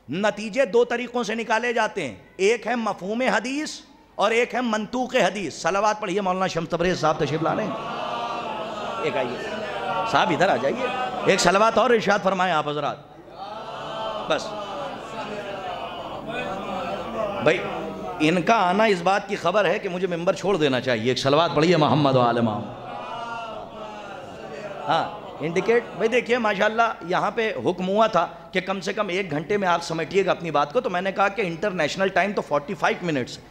Speaker 2: نتیجے دو طریقوں سے نکالے جاتے ہیں، ایک ہے مفہوم حدیث اور ایک ہے منطوق حدیث. صلوات پڑھیے مولانا شمس تبریز صاحب تشریف لا لیں. ایک آئیے صاحب ادھر آ جائیے، ایک صلوات اور ارشاد فرمائیں آپ حضرات. بس بھائی ان کا آنا اس بات کی خبر ہے کہ مجھے ممبر چھوڑ دینا چاہیے. ایک صلوات پڑھیے محمد و آل محمد. ہاں انڈیکیٹ بھائی دیکھیے ماشاءاللہ یہاں پہ حکم ہوا تھا کہ کم سے کم 1 گھنٹے میں آپ سمیٹیے گا اپنی بات کو. تو میں نے کہا کہ انٹرنیشنل ٹائم تو 45 منٹس ہے،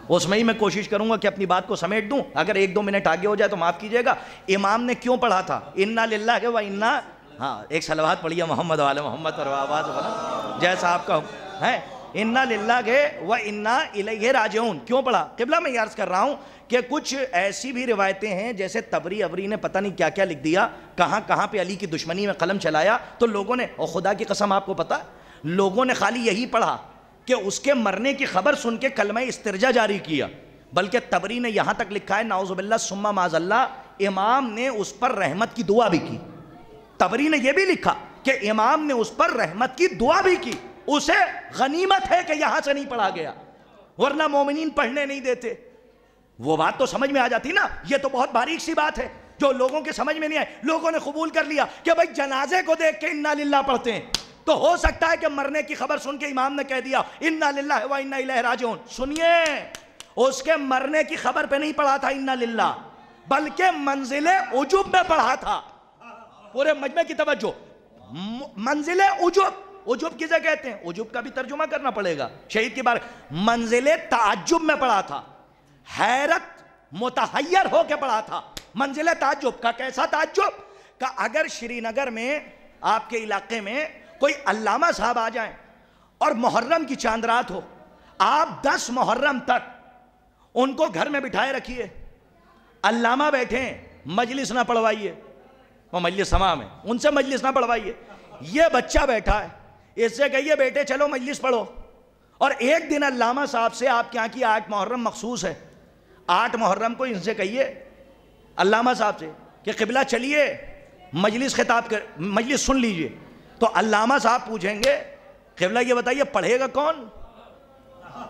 Speaker 2: اس میں ہی میں کوشش کروں گا کہ اپنی بات کو سمیٹ دوں. اگر 1-2 منٹ آگے ہو جائے تو معاف کیجئے گا. امام نے کیوں پڑھا تھا انا للہ و انا، ہاں ایک صلوات پڑھیے محمد و آل محمد اور آواز بنا جیسا آپ کا حکم ہے. انا للہ و انا الیہ راجعون کیوں پڑھا؟ قبلہ میں عرض کر رہا ہوں کہ کچھ ایسی بھی روایتیں ہیں جیسے تبری ابری نے پتہ نہیں کیا کیا لکھ دیا، کہاں کہاں پہ علی کی دشمنی میں قلم چلایا. تو لوگوں نے، اور خدا کی قسم آپ کو پتہ، لوگوں نے خالی یہی پڑھا کہ اس کے مرنے کی خبر سن کے کلمہ استرجا جاری کیا، بلکہ تبری نے یہاں تک لکھا ہے نعوذ باللہ ثم معاذ اللہ امام نے اس پر رحمت کی دعا بھی کی. تبری نے یہ بھی لکھا کہ امام نے اس پر رحمت کی دعا بھی کی. اسے غنیمت ہے کہ یہاں سے نہیں پڑھا گیا، ورنہ مومنین پڑھنے نہیں دیتے. وہ بات تو سمجھ میں آ جاتی نا. یہ تو بہت باریک سی بات ہے جو لوگوں کے سمجھ میں نہیں آئی. لوگوں نے قبول کر لیا کہ بھائی جنازے کو دیکھ کے انا للہ پڑھتے ہیں، تو ہو سکتا ہے کہ مرنے کی خبر سن کے امام نے کہہ دیا انا للہ و انا الیہ راجعون. سنیے، اس کے مرنے کی خبر پہ نہیں پڑھا تھا انا للہ، بلکہ منزل عجب میں پڑھا تھا. پورے مجمع کی توجہ، منزل عجب. عجب کسے کہتے ہیں؟ عجب کا بھی ترجمہ کرنا پڑے گا شہید کی بار. منزل تعجب میں پڑھا تھا، حیرت متحیر ہو کے پڑھا تھا. منزل تعجب کا کیسا تعجب؟ کہ اگر شری نگر میں آپ کے علاقے میں کوئی علامہ صاحب آ جائیں اور محرم کی چاند رات ہو، آپ 10 محرم تک ان کو گھر میں بٹھائے رکھیے، علامہ بیٹھیں، مجلس نہ پڑھوائیے. وہ مجلس سما میں ان سے مجلس نہ پڑھوائیے. یہ بچہ بیٹھا ہے، اس سے کہیے بیٹے چلو مجلس پڑھو. اور ایک دن علامہ صاحب سے، آپ کے یہاں کی 8 محرم مخصوص ہے، 8 محرم کو ان سے کہیے علامہ صاحب سے کہ قبلہ چلیے مجلس خطاب کر، مجلس سن لیجئے. تو علامہ صاحب پوچھیں گے قبلہ یہ بتائیے پڑھے گا کون؟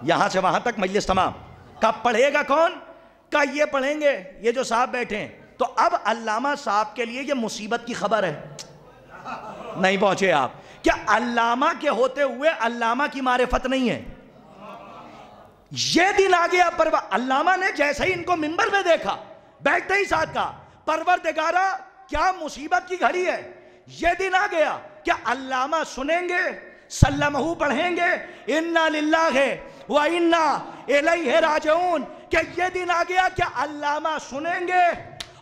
Speaker 2: یہاں سے وہاں تک مجلس تمام. کب پڑھے گا کون؟ کہ یہ پڑھیں گے یہ جو صاحب بیٹھے ہیں. تو اب علامہ صاحب کے لیے یہ مصیبت کی خبر ہے. نہیں پہنچے آپ؟ کیا علامہ کے ہوتے ہوئے علامہ کی معرفت نہیں ہے؟ یہ دن آ گیا علامہ نے جیسے ہی ان کو منبر میں دیکھا، بیٹھتے ہی ساتھ کہا پروردگارا کیا مصیبت کی گھڑی ہے. یہ دن آ گیا کیا علامہ سنیں گے؟ سلمہ پڑھیں گے؟ انا للہ و انا الیہ راجعون، کہ یہ دن آ گیا، کیا علامہ سنیں گے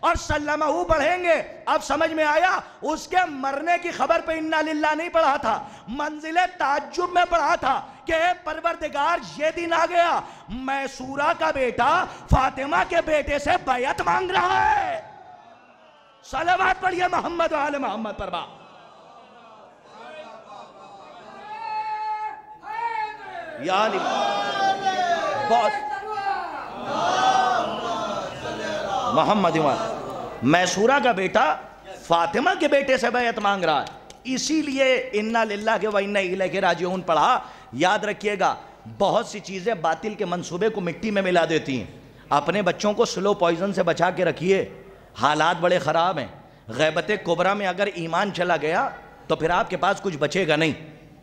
Speaker 2: اور سلمہ پڑھیں گے؟ اب سمجھ میں آیا، اس کے مرنے کی خبر پہ انا للہ نہیں پڑھا تھا، منزل تعجب میں پڑھا تھا کہ اے پروردگار یہ دن آ گیا، میسورہ کا بیٹا فاطمہ کے بیٹے سے بیعت مانگ رہا ہے۔ صلوات پڑھیے محمد و آل محمد پر با۔ یا علی محمد میسورہ کا بیٹا فاطمہ کے بیٹے سے بیعت مانگ رہا ہے، اسی لیے انا للہ و انا الیہ راجعون پڑھا۔ یاد رکھیے گا، بہت سی چیزیں باطل کے منصوبے کو مٹی میں ملا دیتی ہیں۔ اپنے بچوں کو سلو پوائزن سے بچا کے رکھیے، حالات بڑے خراب ہیں۔ غیبت کبریٰ میں اگر ایمان چلا گیا تو پھر آپ کے پاس کچھ بچے گا نہیں۔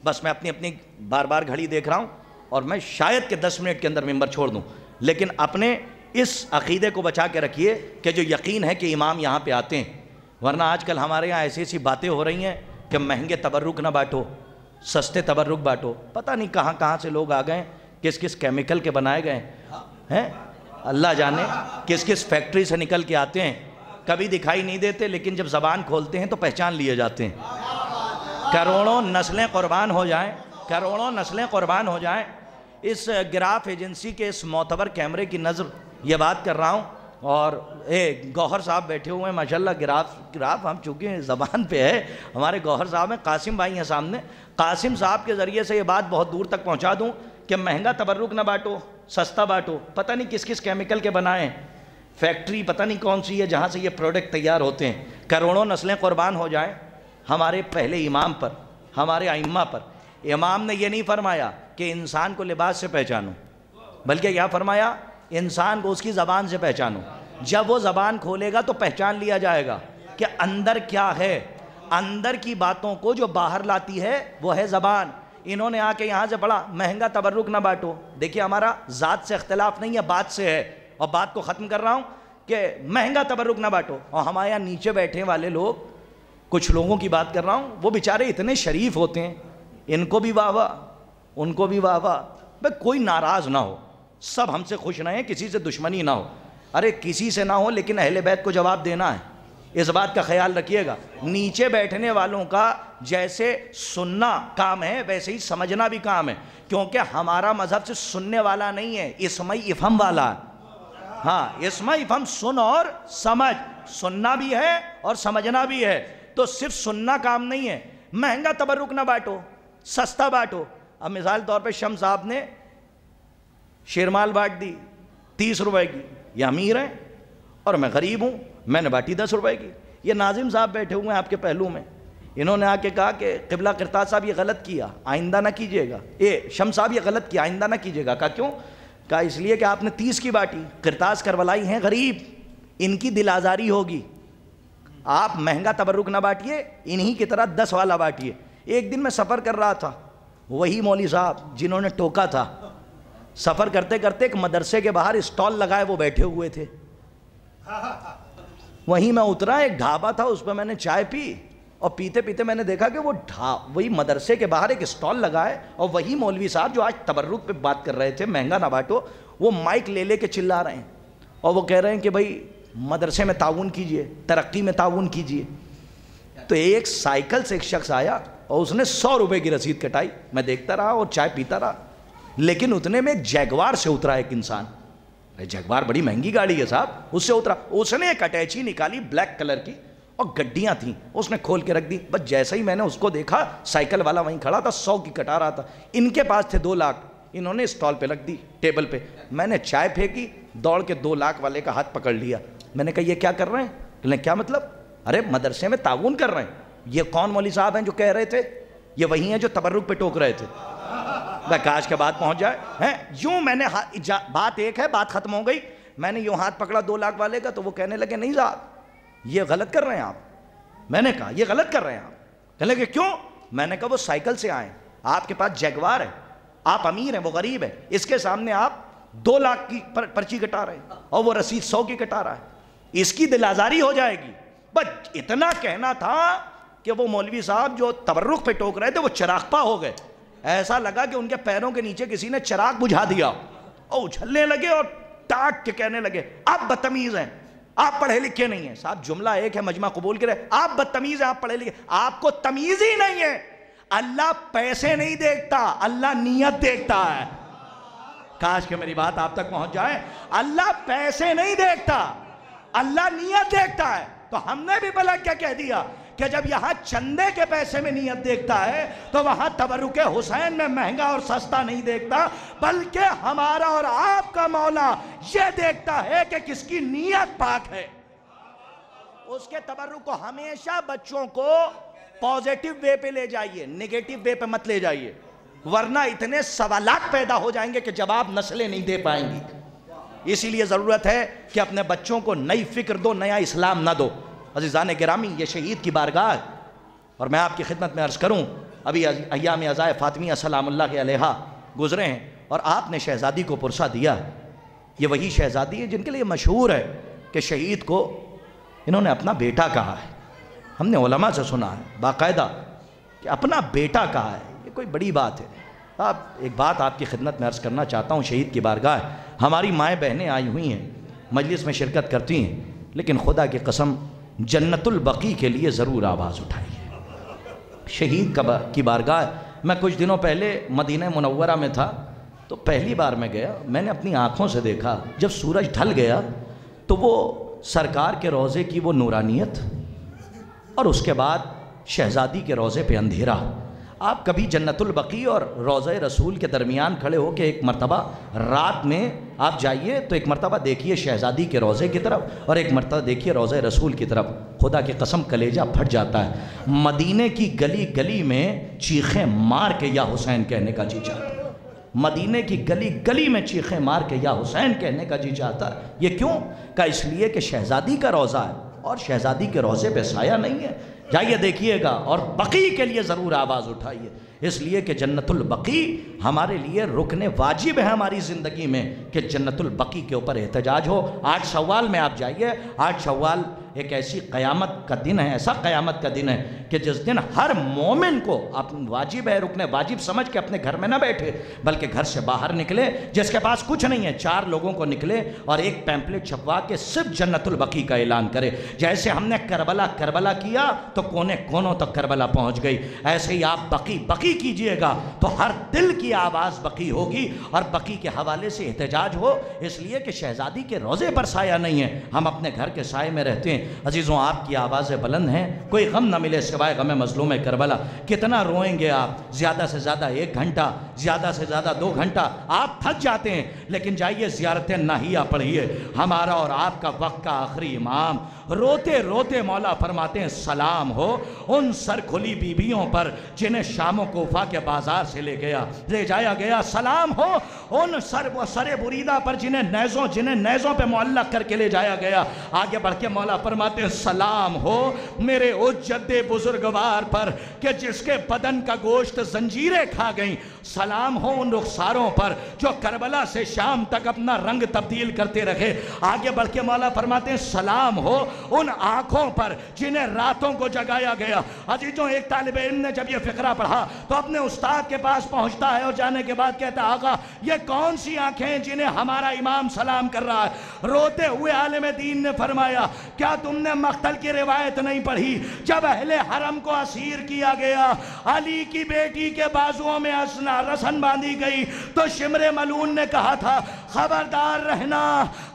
Speaker 2: بس میں اپنی بار بار گھڑی دیکھ رہا ہوں اور میں شاید کہ 10 منٹ کے اندر ممبر چھوڑ دوں، لیکن اپنے اس عقیدے کو بچا کے رکھیے کہ جو یقین ہے کہ امام یہاں پہ آتے ہیں، ورنہ آج کل ہمارے یہاں ایسی ایسی باتیں ہو رہی ہیں کہ مہنگے تبرک نہ بانٹو، سستے تبرک بانٹو۔ پتہ نہیں کہاں کہاں سے لوگ آ گئے، کس کس کیمیکل کے بنائے گئے ہیں، اللہ جانے کس کس فیکٹری سے نکل کے آتے ہیں، کبھی دکھائی نہیں دیتے لیکن جب زبان کھولتے ہیں تو پہچان لیے جاتے ہیں۔ کروڑوں نسلیں قربان ہو جائیں، کروڑوں نسلیں قربان ہو جائیں۔ اس گراف ایجنسی کے اس معتبر کیمرے کی نظر یہ بات کر رہا ہوں، اور گوہر صاحب بیٹھے ہوئے ہیں ماشاءاللہ۔ گراف ہم چونکہ زبان پہ ہے، ہمارے گوہر صاحب ہیں، قاسم بھائی ہیں سامنے۔ قاسم صاحب کے ذریعے سے یہ بات بہت دور تک پہنچا دوں کہ مہنگا تبرک نہ بانٹو، سستا بانٹو۔ پتہ نہیں کس کس کیمیکل کے بنائے ہیں، فیکٹری پتہ نہیں کون سی ہے جہاں سے یہ پروڈکٹ تیار ہوتے ہیں۔ کروڑوں نسلیں قربان ہو جائیں ہمارے پہلے امام پر، ہمارے ائمہ پر۔ امام نے یہ نہیں فرمایا کہ انسان کو لباس سے پہچانو، بلکہ کیا فرمایا؟ انسان کو اس کی زبان سے پہچانو۔ جب وہ زبان کھولے گا تو پہچان لیا جائے گا کہ اندر کیا ہے۔ اندر کی باتوں کو جو باہر لاتی ہے وہ ہے زبان۔ انہوں نے آ کے یہاں سے پڑھا مہنگا تبرک نہ بانٹو۔ دیکھیے ہمارا ذات سے اختلاف نہیں ہے، بات سے ہے، اور بات کو ختم کر رہا ہوں کہ مہنگا تبرک نہ بانٹو۔ اور ہمارے یہاں نیچے بیٹھے والے لوگ، کچھ لوگوں کی بات کر رہا ہوں، وہ بیچارے اتنے شریف ہوتے ہیں، ان کو بھی واہ واہ، ان کو بھی واہ واہ۔ بھئی کوئی ناراض نہ ہو، سب ہم سے خوش رہیں، کسی سے دشمنی نہ ہو۔ ارے کسی سے نہ ہو لیکن اہل بیت کو جواب دینا ہے، اس بات کا خیال رکھیے گا۔ نیچے بیٹھنے والوں کا جیسے سننا کام ہے ویسے ہی سمجھنا بھی کام ہے، کیونکہ ہمارا مذہب سے سننے والا نہیں ہے، اسمعی افہم والا ہے۔ ہاں، اسمعی افہم، سن اور سمجھ، سننا بھی ہے اور سمجھنا بھی ہے۔ تو صرف سننا کام نہیں ہے۔ مہنگا تبرک نہ بانٹو، سستا بانٹو۔ اب مثال طور پہ شمس صاحب نے شیرمال بانٹ دی 30 روپے کی، یہ امیر ہیں اور میں غریب ہوں، میں نے بانٹی 10 روپے کی۔ یہ ناظم صاحب بیٹھے ہوئے ہیں آپ کے پہلو میں، انہوں نے آ کے کہا کہ قبلہ قرطاس صاحب یہ غلط کیا، آئندہ نہ کیجیے گا۔ شمس صاحب یہ غلط کیا، آئندہ نہ کیجیے گا۔ کہا کیوں؟ کہا اس لیے کہ آپ نے 30 کی بانٹی، قرطاس کربلائی ہیں غریب، ان کی دل آزاری ہوگی۔ آپ مہنگا تبرک نہ بانٹیے، انہی کی طرح 10 والا بانٹیے۔ ایک دن میں سفر کر رہا تھا، وہی مولوی صاحب جنہوں نے ٹوکا تھا، سفر کرتے کرتے ایک مدرسے کے باہر اسٹال لگائے وہ بیٹھے ہوئے تھے، وہیں میں اترا، ایک ڈھابا تھا، اس پہ میں نے چائے پی، اور پیتے پیتے میں نے دیکھا کہ وہی مدرسے کے باہر ایک اسٹال لگا ہے، اور وہی مولوی صاحب جو آج تبرک پہ بات کر رہے تھے مہنگا نہ بانٹو، وہ مائک لے لے کے چلا رہے ہیں، اور وہ کہہ رہے ہیں کہ بھائی مدرسے میں تعاون کیجئے، ترقی میں تعاون کیجئے۔ تو ایک سائیکل سے ایک شخص آیا اور اس نے 100 روپے کی رسید کٹائی، میں دیکھتا رہا اور چائے پیتا رہا، لیکن اتنے میں ایک جیگوار سے اترا ایک انسان۔ جیگوار بڑی مہنگی گاڑی ہے صاحب، اس سے اترا، اس نے ایک اٹیچی نکالی بلیک کلر کی، اور گڈیاں تھیں، اس نے کھول کے رکھ دی۔ بس جیسا ہی میں نے اس کو دیکھا، سائیکل والا وہیں کھڑا تھا، 100 کی کٹا رہا تھا، ان کے پاس تھے 2 لاکھ، انہوں نے اسٹال پہ رکھ دی ٹیبل پہ۔ میں نے چائے پھینکی، دوڑ کے 2 لاکھ والے کا ہاتھ پکڑ لیا۔ میں نے کہا یہ کیا کر رہے ہیں؟ کہ کیا مطلب؟ ارے مدرسے میں تعاون کر رہے ہیں۔ یہ کون مولوی صاحب ہیں جو کہہ رہے تھے؟ یہ وہی ہیں جو تبرک پہ ٹوک رہے تھے۔ کاش کے بات پہنچ جائے ہیں۔ یوں میں نے بات ایک ہے، بات ختم ہو گئی، میں نے یوں ہاتھ پکڑا 2 لاکھ والے کا، تو وہ کہنے لگے نہیں صاحب یہ غلط کر رہے ہیں آپ۔ میں نے کہا یہ غلط کر رہے ہیں آپ۔ کہنے لگے کیوں؟ میں نے کہا وہ سائیکل سے آئے، آپ کے پاس جیگوار ہے، آپ امیر ہیں وہ غریب ہے، اس کے سامنے آپ 2 لاکھ کی پرچی کٹا رہے ہیں اور وہ رسید 100 کی کٹا رہا ہے، اس کی دل آزاری ہو جائے گی۔ بس اتنا کہنا تھا کہ وہ مولوی صاحب جو تبرک پہ ٹوک رہے تھے وہ چراغپا ہو گئے. ایسا لگا کہ ان کے پیروں کے نیچے کسی نے چراغ بجھا دیا اور اچھلنے لگے اور ٹاٹ کے کہنے لگے آپ بدتمیز ہیں, آپ پڑھے لکھے نہیں ہیں. صاحب جملہ ایک ہے, مجمع قبول کرے, آپ بدتمیز ہیں, آپ پڑھے لکھے, آپ کو تمیز ہی نہیں ہے. اللہ پیسے نہیں دیکھتا, اللہ نیت دیکھتا ہے. کاش کہ میری بات آپ تک پہنچ جائے. اللہ پیسے نہیں دیکھتا, اللہ نیت دیکھتا ہے. تو ہم نے بھی بلک کیا کہہ دیا کہ جب یہاں چندے کے پیسے میں نیت دیکھتا ہے تو وہاں تبرک حسین میں مہنگا اور سستا نہیں دیکھتا, بلکہ ہمارا اور آپ کا مولا یہ دیکھتا ہے کہ کس کی نیت پاک ہے. اس کے تبرک کو ہمیشہ بچوں کو پازیٹیو وے پہ لے جائیے, نیگیٹو وے پہ مت لے جائیے, ورنہ اتنے سوالات پیدا ہو جائیں گے کہ جواب نسلیں نہیں دے پائیں گی. اسی لیے ضرورت ہے کہ اپنے بچوں کو نئی فکر دو, نیا اسلام نہ دو. عزیزان گرامی, یہ شہید کی بارگاہ ہے اور میں آپ کی خدمت میں عرض کروں, ابھی ایام عزائے فاطمیہ سلام اللہ کے علیہا گزرے ہیں اور آپ نے شہزادی کو پرسہ دیا. یہ وہی شہزادی ہے جن کے لیے مشہور ہے کہ شہید کو انہوں نے اپنا بیٹا کہا ہے. ہم نے علماء سے سنا ہے باقاعدہ کہ اپنا بیٹا کہا ہے, یہ کوئی بڑی بات ہے. آپ ایک بات آپ کی خدمت میں عرض کرنا چاہتا ہوں, شہید کی بارگاہ ہے, ہماری مائیں بہنیں آئی ہوئی ہیں, مجلس میں شرکت کرتی ہیں, لیکن خدا کی قسم جنت البقیع کے لیے ضرور آواز اٹھائیے. شہید کی بارگاہ. میں کچھ دنوں پہلے مدینہ منورہ میں تھا تو پہلی بار میں گیا, میں نے اپنی آنکھوں سے دیکھا جب سورج ڈھل گیا تو وہ سرکار کے روضے کی وہ نورانیت اور اس کے بعد شہزادی کے روضے پہ اندھیرا. آپ کبھی جنت البقیع اور روضہ رسول کے درمیان کھڑے ہو کے ایک مرتبہ رات میں آپ جائیے تو ایک مرتبہ دیکھیے شہزادی کے روضے کی طرف اور ایک مرتبہ دیکھیے روضہ رسول کی طرف, خدا کی قسم کلیجہ پھٹ جاتا ہے. مدینے کی گلی گلی میں چیخیں مار کے یا حسین کہنے کا جی چاہتا ہے. مدینے کی گلی گلی میں چیخیں مار کے یا حسین کہنے کا جی چاہتا ہے. یہ کیوں؟ کہ اس لیے کہ شہزادی کا روضہ ہے اور شہزادی کے روضے پہ سایہ نہیں ہے. جائیے دیکھیے گا اور بقیع کے لیے ضرور آواز اٹھائیے, اس لیے کہ جنت البقیع ہمارے لیے رکن واجب ہے ہماری زندگی میں کہ جنت البقیع کے اوپر احتجاج ہو. 8 شوال میں آپ جائیے, 8 شوال ایک ایسی قیامت کا دن ہے, ایسا قیامت کا دن ہے کہ جس دن ہر مومن کو واجب ہے, رکن واجب سمجھ کے اپنے گھر میں نہ بیٹھے بلکہ گھر سے باہر نکلے, جس کے پاس کچھ نہیں ہے 4 لوگوں کو نکلے اور ایک پیمپلیٹ چھپوا کے صرف جنت البقیع کا اعلان کرے. جیسے ہم نے کربلا کیا تو کونے کونوں تک کربلا پہنچ گئی, ایسے ہی آپ بقیع کیجئے گا تو ہر دل کی آواز بقیع ہوگی اور بقیع کے حوالے سے احتجاج ہو. اس لیے کہ شہزادی کے روضے پر سایہ نہیں ہے, ہم اپنے گھر کے سائے میں رہتے ہیں. عزیزوں, آپ کی آوازیں بلند ہیں, کوئی غم نہ ملے سوائے غم مظلوم کربلا. کتنا روئیں گے آپ, زیادہ سے زیادہ 1 گھنٹہ, زیادہ سے زیادہ 2 گھنٹہ, آپ تھک جاتے ہیں. لیکن جائیے زیارت ناہیہ پڑھیے, ہمارا اور آپ کا وقت کا آخری امام. روتے روتے مولا فرماتے ہیں سلام ہو ان سر کھلی بیویوں پر جنہیں شام و کوفہ کے بازار سے لے جایا گیا. سلام ہو ان سر بریدہ پر جنہیں نیزوں پہ معلق کر کے لے جایا گیا. آگے بڑھ کے مولا فرماتے ہیں سلام ہو میرے اس جد بزرگوار پر کہ جس کے بدن کا گوشت زنجیریں کھا گئیں. سلام ہو ان رخساروں پر جو کربلا سے شام تک اپنا رنگ تبدیل کرتے رہے. آگے بڑھ کے مولا فرماتے ہیں سلام ہو ان آنکھوں پر جنہیں راتوں کو جگایا گیا. عزیزوں, ایک طالب علم نے جب یہ فقرہ پڑھا تو اپنے استاد کے پاس پہنچتا ہے اور جانے کے بعد کہتا ہے آقا یہ کون سی آنکھیں ہیں جنہیں ہمارا امام سلام کر رہا ہے؟ روتے ہوئے عالم دین نے فرمایا کیا تم نے مقتل کی روایت نہیں پڑھی؟ جب اہل حرم کو اسیر کیا گیا, علی کی بیٹی کے بازوؤں میں رسن باندھی گئی تو شمر ملعون نے کہا تھا خبردار رہنا,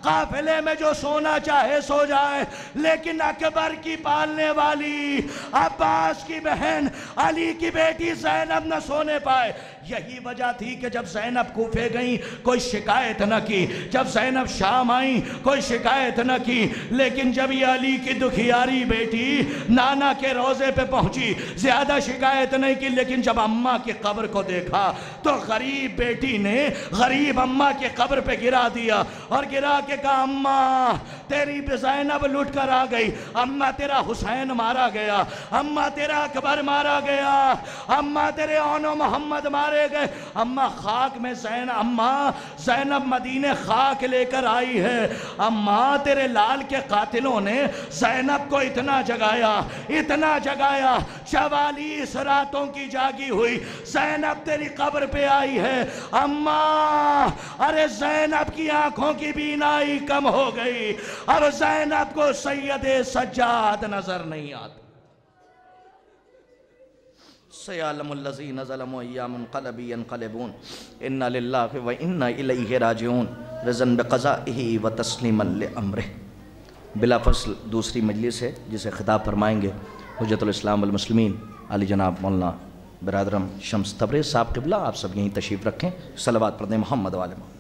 Speaker 2: قافلے میں جو سونا چاہے سو جائے لیکن اکبر کی پالنے والی عباس کی بہن علی کی بیٹی زینب نہ سونے پائے. یہی وجہ تھی کہ جب زینب کوفے گئیں کوئی شکایت نہ کی, جب زینب شام آئیں کوئی شکایت نہ کی, لیکن جب یہ علی کی دکھیاری بیٹی نانا کے روضے پہ پہنچی زیادہ شکایت نہیں کی, لیکن جب اماں کی قبر کو دیکھا تو غریب بیٹی نے غریب اماں کی قبر پہ گرا دیا اور گرا کے کہا اماں تیری زینب لٹ کر آ گئی, اماں تیرا حسین مارا گیا, اماں تیرا اکبر مارا گیا, اماں تیرے اون و محمد مارا مارے گئے۔ اماں خاک میں زینب مدینے خاک لے کر آئی ہے۔ اماں تیرے لال کے قاتلوں نے زینب کو اتنا جگایا 44 راتوں کی جاگی ہوئی زینب تیری قبر پہ آئی ہے۔ اماں ارے زینب کی آنکھوں کی بینائی کم ہو گئی، اب زینب کو سید سجاد نظر نہیں آتا۔ سَيَعْلَمُ الَّذِينَ ظَلَمُوا أَيَّ مُنْقَلَبٍ يَنْقَلِبُونَ إِنَّ لِلَّهِ وَإِنَّا إِلَيْهِ راجعون رضاً بِقَضَائِهِ وَتَسْلِيمًا لِأَمْرِهِ۔ بلا فصل دوسری مجلس ہے جسے خطاب فرمائیں گے حجت الاسلام والمسلمین علی جناب مولانا برادرم شمس تبریز صاحب قبلہ۔ آپ سب یہیں تشریف رکھیں، صلوات پڑھیں محمد والے محمد۔